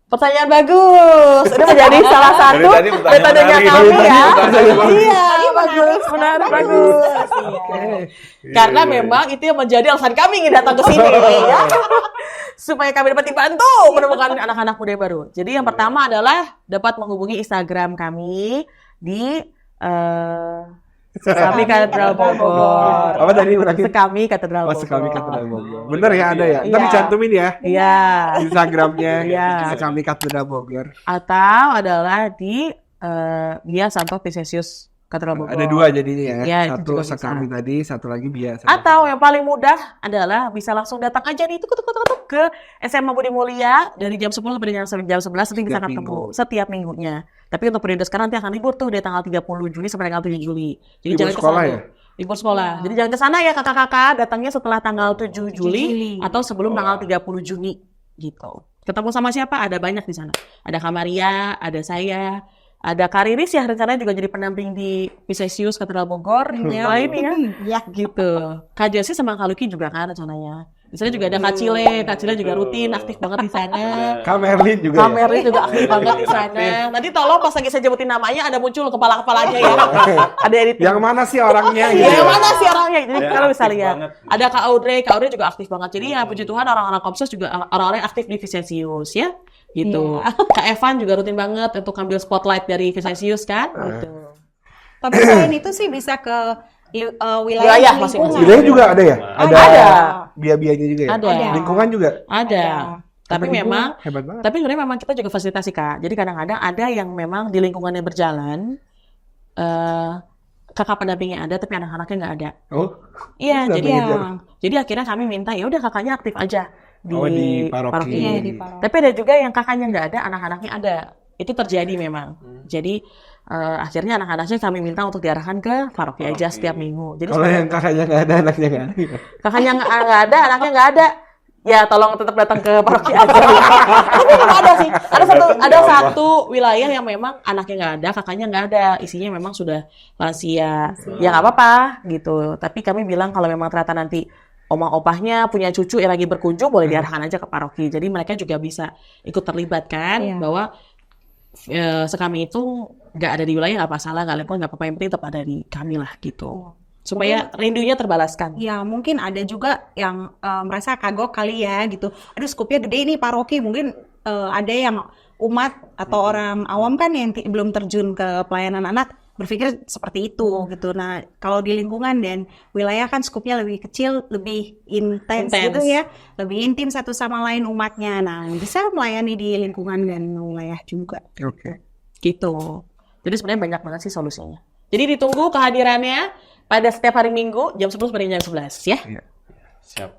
Pertanyaan bagus. Udah menjadi salah satu Dari tadi pertanyaan metodenya menarik. kami ya. Pertanyaan bagus. Iya, bagus, menarik, bagus. Oke. Karena Iya. memang itu yang menjadi alasan kami ingin datang ke sini ya. Supaya kami dapat dibantu menemukan anak-anak muda yang baru. Jadi yang pertama adalah dapat menghubungi Instagram kami di Sekami Katedral Bogor. Apa tadi ulangin? Sekami Katedral Oh, Bogor. Sekami Katedral Bogor. Bener ya, ada ya? Ntar Iya. dicantumin ya Iya. Instagramnya Iya. Sekami Katedral Bogor. Atau adalah di Bia Santo Visesius Katedral Bogor. Ada dua jadinya ya. Iya, itu Satu juga bisa. Sekami tadi, satu lagi biasa. Atau yang paling mudah adalah bisa langsung datang aja nih tuk ke SMA Budi Mulia dari jam 10 sampai jam 11 nanti bisa Setiap ketemu setiap minggunya. Tapi untuk periode sekarang nanti akan libur tuh dari tanggal 30 Juni sampai tanggal 7 Juli. Jadi Libur jangan sekolah kesana. ya? Libur sekolah. Jadi jangan ke sana ya kakak-kakak, datangnya setelah tanggal 7 Juli atau sebelum tanggal 30 Juni gitu. Ketemu sama siapa? Ada banyak di sana. Ada Kamaria, ada saya, ada Kariris ya rencananya juga jadi pendamping di Visesius Katedral Bogor, yang lain ya. Ya. Gitu. Kak Jesse sama Kak Lucky juga kan rencananya. Di sana juga ada Kak Cile juga rutin aktif banget di sana. Kak Merlin juga Kak ya? Merlin juga aktif banget di sana. Nanti tolong pas lagi saya sebutin namanya ada muncul kepala-kepalanya ya. Ada editing. Yang mana sih orangnya? Ya, gitu yang mana sih orangnya? Jadi Ya, kalau bisa aktif lihat. banget. Ada Kak Audrey juga aktif banget. Jadi ya puji Tuhan orang-orang Komsos juga orang-orang yang aktif di Visesius ya. Gitu. Kak Evan juga rutin banget untuk ambil spotlight dari Visesius kan. Gitu. Tapi selain itu sih bisa ke wilayah Wilayah di masing-masing. lingkungan. Wilayah juga ada ya? Ada. Biaya-biayanya juga ya? Ada. Lingkungan juga? Ada. Tapi Ibu memang hebat banget. Tapi sebenarnya memang kita juga fasilitasi Kak. Jadi kadang-kadang ada yang memang di lingkungannya berjalan, kakak pendampingnya ada, tapi anak-anaknya nggak ada. Oh, Iya, Bisa jadi begitu. jadi akhirnya kami minta ya udah kakaknya aktif aja di, Oh, di paroki. Iya, di paroki. Tapi ada juga yang kakaknya nggak ada, anak-anaknya ada. Itu terjadi memang. Jadi akhirnya anak-anaknya kami minta untuk diarahkan ke paroki aja setiap minggu. Jadi kalau yang kakaknya nggak ada, anaknya nggak ada. kakaknya nggak ada, anaknya nggak ada. Ya tolong tetap datang ke paroki aja. Tapi memang ada sih. Ada satu wilayah yang memang anaknya nggak ada, kakaknya nggak ada. Isinya memang sudah lansia. Ya nggak apa-apa gitu. Tapi kami bilang kalau memang ternyata nanti omah opahnya punya cucu yang lagi berkunjung, boleh diarahkan aja ke paroki. Jadi mereka juga bisa ikut terlibat kan, Iya. bahwa Sekami itu nggak ada di wilayah nggak masalah, nggak apa-apa, nggak apa-apa, yang penting tetap ada di kami lah gitu. Supaya rindunya terbalaskan. Ya mungkin ada juga yang merasa kagok kali ya gitu. Aduh skupnya gede nih paroki. Mungkin ada yang umat atau orang awam kan yang belum terjun ke pelayanan anak berpikir seperti itu gitu. Nah kalau di lingkungan dan wilayah kan skupnya lebih kecil, lebih intens gitu ya. Lebih intim satu sama lain umatnya. Nah bisa melayani di lingkungan dan wilayah juga. Oke. Gitu. Jadi sebenarnya banyak banget sih solusinya. Jadi ditunggu kehadirannya pada setiap hari Minggu jam 10 sampai jam 11 ya. Siap.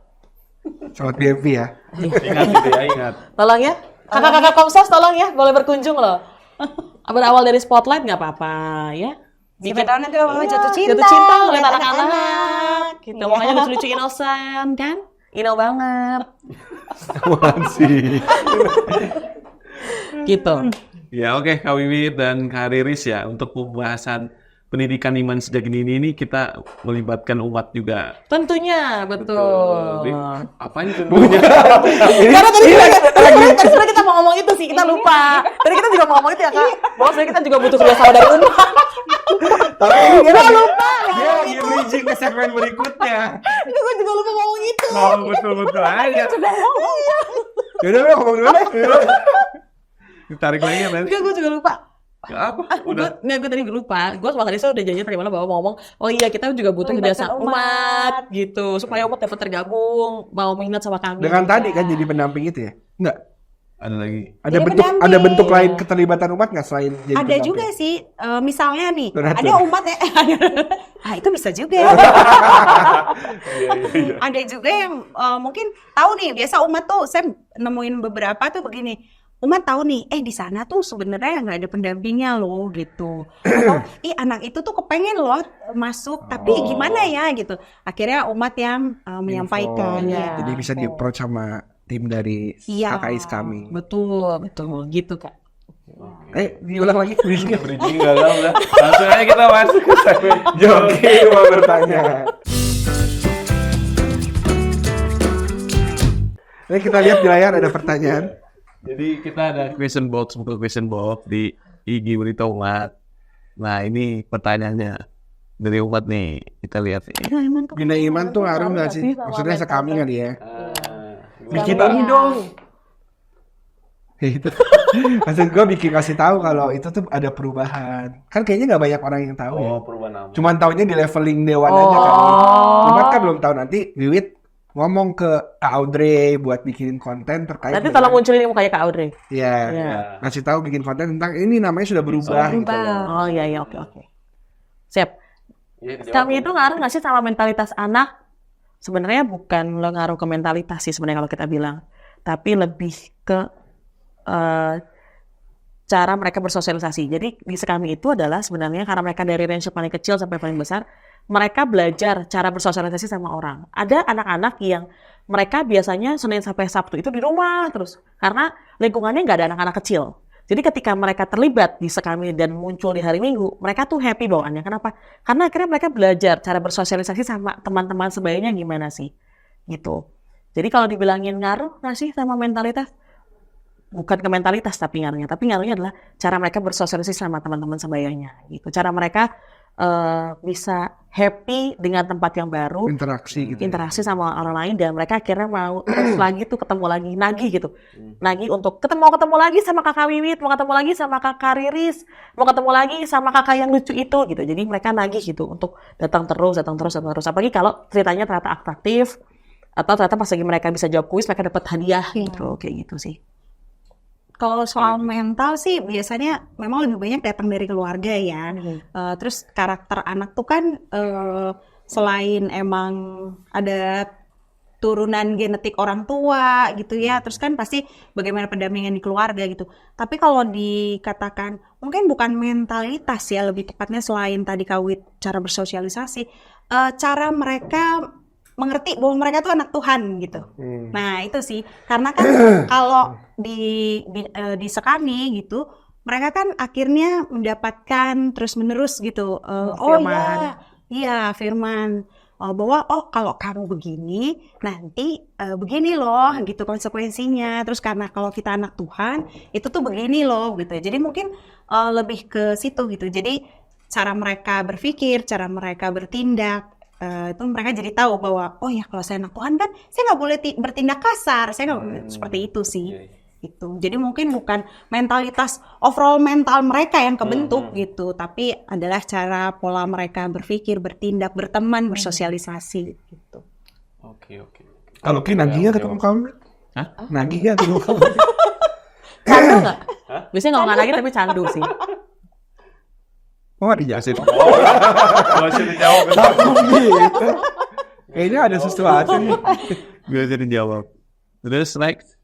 Sobat BMV ya. Ingat gitu ya, ingat. Tolong ya. Kakak-kakak Komsos tolong ya, boleh berkunjung loh. Berawal dari spotlight nggak apa-apa ya. Siapa tahu nanti mama jatuh cinta. Jatuh cinta ngeliat ngeliat anak-anak. Gitu. Iya. Makanya lucu-lucu innocent kan. Ino banget. Apaan sih? Gitu. Ya oke, Kak Wiwi dan Kak Riris ya, untuk pembahasan pendidikan iman sejak dini ini kita melibatkan umat juga. Tentunya, betul. Apanya tentunya? Karena tadi sebenarnya kita mau ngomong itu sih, kita lupa. Tadi kita juga mau ngomong itu ya Kak. Bahwa sebenarnya kita juga butuh kerjasama dari umat. Tapi ini Gua lupa. Dia lagi bridging ke segmen berikutnya. Gue juga lupa ngomong itu. Oh, betul aja. Sudah ngomong. Yaudah, ngomong dulu deh. Ditarik lagi ya, Enggak, gue juga lupa. Apa? Udah. Gue tadi lupa. Gue sama Kanisa udah janji tadi malam bahwa mau ngomong, oh iya kita juga butuh Melibatkan kerjasama umat gitu, supaya umat dapat tergabung, mau minat sama kami. Dengan tadi kan jadi pendamping itu ya? Enggak. Ada lagi. Ada Jadi bentuk pendamping. bentuk lain keterlibatan umat nggak selain jadi Ada pendamping? juga sih, misalnya nih, Donatur. ada umat ya, itu bisa juga. Ada juga yang mungkin tahu nih, biasa umat tuh, saya nemuin beberapa tuh begini, umat tahu nih, di sana tuh sebenarnya nggak ada pendampingnya loh gitu. Atau, anak itu tuh kepengen loh masuk, tapi gimana ya gitu. Akhirnya umat yang menyampaikan. Info. Ya. Jadi bisa di-approach sama tim dari Iya. KKI kami. Betul gitu Kak. Diulang lagi. Bridging gagal udah. Langsung aja kita masuk ke segmen Joki mau bertanya. Ini kita lihat di layar ada pertanyaan. Jadi kita ada buka question box di IG Berita Umat. Nah ini pertanyaannya dari umat nih, kita lihat nih. Bina iman tuh ngaruh nggak sih? Maksudnya sekami kali ya? Bikin Sama ini ya. dong. Itu. Maksud gue bikin kasih tahu kalau itu tuh ada perubahan. Kan kayaknya nggak banyak orang yang tahu ya. Perubahan nama. Cuman taunya di leveling dewan aja kan. Umat kan belum tahu, nanti Wiwit ngomong ke Kak Audrey buat bikinin konten terkait. Nanti tolong munculin mukanya Kak Audrey. Iya. Iya. Ngasih tahu bikin konten tentang ini namanya sudah berubah. Gitu. Oh iya oke. Siap. Kami itu ngaruh nggak sih sama mentalitas anak? Sebenarnya bukan lo ngaruh ke mentalitas sih sebenarnya kalau kita bilang, tapi lebih ke cara mereka bersosialisasi. Jadi di Sekami itu adalah sebenarnya karena mereka dari range paling kecil sampai paling besar, mereka belajar cara bersosialisasi sama orang. Ada anak-anak yang mereka biasanya Senin sampai Sabtu itu di rumah terus, karena lingkungannya nggak ada anak-anak kecil. Jadi ketika mereka terlibat di Sekami dan muncul di hari Minggu, mereka tuh happy bawaannya. Kenapa? Karena akhirnya mereka belajar cara bersosialisasi sama teman-teman sebayanya gimana sih, gitu. Jadi kalau dibilangin ngaruh nggak sih sama mentalitas? Bukan ke mentalitas tapi ngaruhnya adalah cara mereka bersosialisasi sama teman-teman sebayanya, gitu. Cara mereka bisa happy dengan tempat yang baru, Interaksi gitu. interaksi sama orang lain, dan mereka akhirnya mau terus lagi tuh ketemu lagi, nagih gitu, nagih untuk ketemu lagi sama kakak Wiwit, mau ketemu lagi sama kakak Riris, mau ketemu lagi sama kakak yang lucu itu gitu. Jadi mereka nagih gitu untuk datang terus. Apalagi kalau ceritanya ternyata atraktif atau ternyata pas lagi mereka bisa jawab kuis mereka dapat hadiah gitu, kayak gitu sih. Kalau soal mental sih biasanya memang lebih banyak datang dari keluarga ya. Terus karakter anak tuh kan selain emang ada turunan genetik orang tua gitu ya, terus kan pasti bagaimana pendampingan di keluarga gitu. Tapi kalau dikatakan mungkin bukan mentalitas ya, lebih tepatnya selain tadi kawit cara bersosialisasi, cara mereka mengerti bahwa mereka tuh anak Tuhan gitu. Nah itu sih, karena kan kalau di Sekami gitu, mereka kan akhirnya mendapatkan terus-menerus gitu. Iya firman. Bahwa kalau kamu begini nanti begini loh gitu konsekuensinya. Terus karena kalau kita anak Tuhan itu tuh begini loh gitu. Jadi mungkin lebih ke situ gitu. Jadi cara mereka berpikir, cara mereka bertindak, itu mereka jadi tahu bahwa oh ya kalau saya anak Tuhan kan saya nggak boleh bertindak kasar, saya nggak seperti itu sih. Gitu. Jadi mungkin bukan mentalitas overall mental mereka yang kebentuk gitu, tapi adalah cara pola mereka berpikir, bertindak, berteman, bersosialisasi gitu. Oke. Kalau Ki nagih nggak ketemu kamu? Hah? Nagih nggak ketemu kamu? Candu nggak? Biasanya kalau nggak nagih tapi candu sih. Oh dijelasin. Bisa dijawab. Gitu. Kayaknya ada sesuatu nih. Bisa dijawab. Terus next.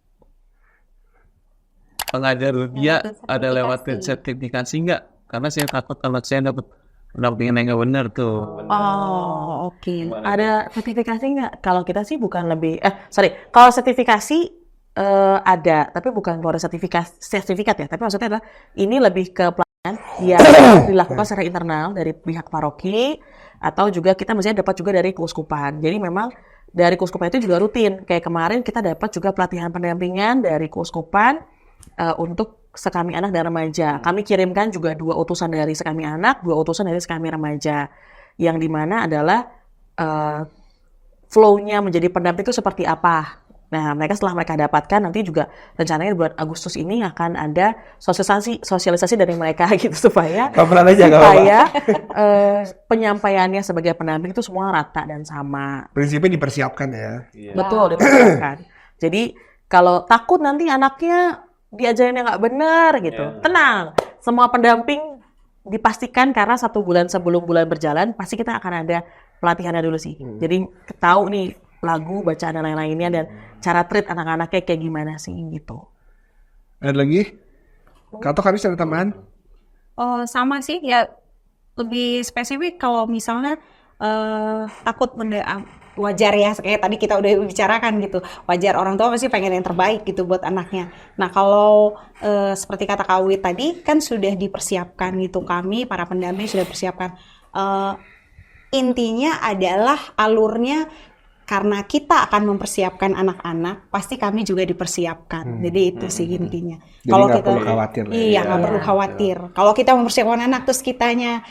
Pengajar dia ada lewatin sertifikasi nggak? Karena saya takut kalau saya dapat pendampingan yang nggak benar tuh. Oh oke. Ada sertifikasi nggak? Kalau kita sih bukan lebih, kalau sertifikasi ada, tapi bukan keluar sertifikat ya. Tapi maksudnya adalah ini lebih ke pelatihan yang dilakukan secara internal dari pihak paroki, atau juga kita mestinya dapat juga dari keuskupan. Jadi memang dari keuskupan itu juga rutin. Kayak kemarin kita dapat juga pelatihan pendampingan dari keuskupan untuk Sekami Anak dan Remaja. Kami kirimkan juga 2 utusan dari Sekami Anak, 2 utusan dari Sekami Remaja. yang dimana adalah flow-nya menjadi pendamping itu seperti apa. Nah, setelah mereka dapatkan, nanti juga rencananya di bulan Agustus ini akan ada sosialisasi dari mereka gitu supaya penyampaiannya sebagai pendamping itu semua rata dan sama. Prinsipnya dipersiapkan ya. Betul, dipersiapkan. Jadi kalau takut nanti anaknya diajarin yang nggak benar gitu, tenang. Semua pendamping dipastikan karena 1 bulan sebelum bulan berjalan pasti kita akan ada pelatihannya dulu sih. Jadi tahu nih lagu, bacaan dan lain-lainnya dan cara treat anak-anaknya kayak gimana sih gitu. Ada lagi? Kak Karis ada tambahan? Oh, sama sih ya, lebih spesifik kalau misalnya takut wajar ya, kayak tadi kita udah bicarakan gitu, wajar orang tua pasti pengen yang terbaik gitu buat anaknya. Nah kalau seperti kata Kak Wit tadi kan sudah dipersiapkan gitu, kami para pendamping sudah persiapkan, intinya adalah alurnya karena kita akan mempersiapkan anak-anak, pasti kami juga dipersiapkan. Jadi itu sih intinya. Jadi Kalau nggak kita perlu khawatir. iya nggak perlu khawatir. Kalau kita mempersiapkan anak terus kitanya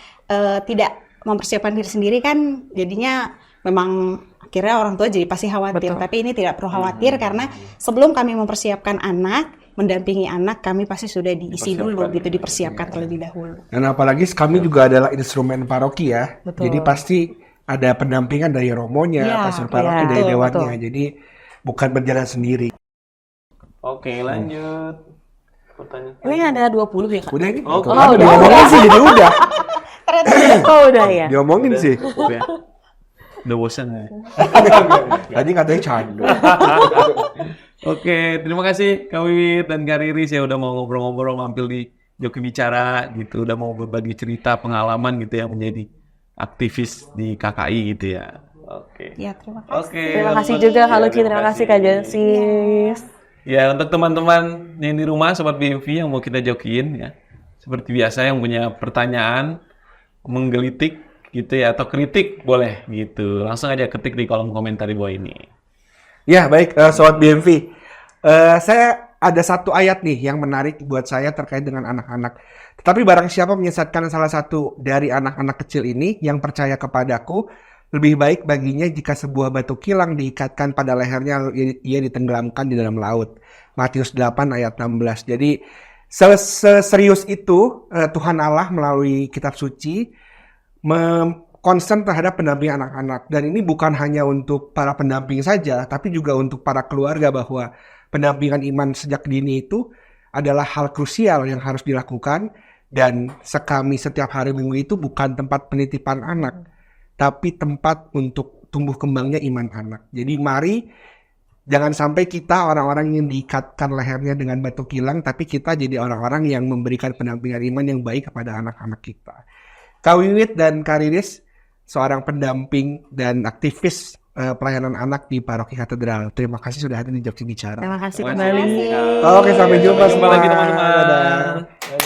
tidak mempersiapkan diri sendiri kan jadinya memang akhirnya orang tua jadi pasti khawatir. Tapi ini tidak perlu khawatir karena sebelum kami mempersiapkan anak, mendampingi anak, kami pasti sudah diisi dulu gitu, dipersiapkan terlebih dahulu. Dan apalagi kami juga adalah instrumen paroki ya. Jadi pasti ada pendampingan dari romonya, pastor paroki, dari dewannya. Jadi bukan berjalan sendiri. Oke, lanjut. Pertanyaan. Ini ada 20 ya Kak? Udah ini? Oh, udah. udah. Diomongin sih jadi udah. Udah ya. Diomongin sih. Cukup ya. Udah bosan ya. Tadi katanya candu. Oke, terima kasih Kak Wiwit dan Kak Riris ya udah mau ngobrol-ngobrol, mampir di Joki Bicara gitu, udah mau berbagi cerita pengalaman gitu yang menjadi aktivis di KKI gitu ya. Oke. Ya, terima kasih. Oke. Terima kasih juga Kak Lucky, terima kasih Kak Jensis. Ya, untuk teman-teman yang di rumah Sobat BMV yang mau kita jokiin ya. Seperti biasa yang punya pertanyaan, menggelitik gitu ya, atau kritik boleh gitu. Langsung aja ketik di kolom komentar di bawah ini. Ya, baik Sobat BMV. Saya ada satu ayat nih yang menarik buat saya terkait dengan anak-anak. Tetapi barang siapa menyesatkan salah satu dari anak-anak kecil ini yang percaya kepadaku, lebih baik baginya jika sebuah batu kilang diikatkan pada lehernya, ia ditenggelamkan di dalam laut. Matius 8 ayat 16. Jadi seserius itu Tuhan Allah melalui kitab suci concern terhadap pendamping anak-anak. Dan ini bukan hanya untuk para pendamping saja, tapi juga untuk para keluarga, bahwa pendampingan iman sejak dini itu adalah hal krusial yang harus dilakukan. Dan kami setiap hari Minggu itu bukan tempat penitipan anak, tapi tempat untuk tumbuh kembangnya iman anak. Jadi mari jangan sampai kita orang-orang yang diikatkan lehernya dengan batu kilang, tapi kita jadi orang-orang yang memberikan pendampingan iman yang baik kepada anak-anak kita. Kak Wiwit dan Kak Riris, seorang pendamping dan aktivis pelayanan anak di Paroki Katedral. Terima kasih sudah hadir di Joki Bicara. Terima kasih kembali. Oke, sampai jumpa Sampai jumpa lagi teman-teman. Dadah.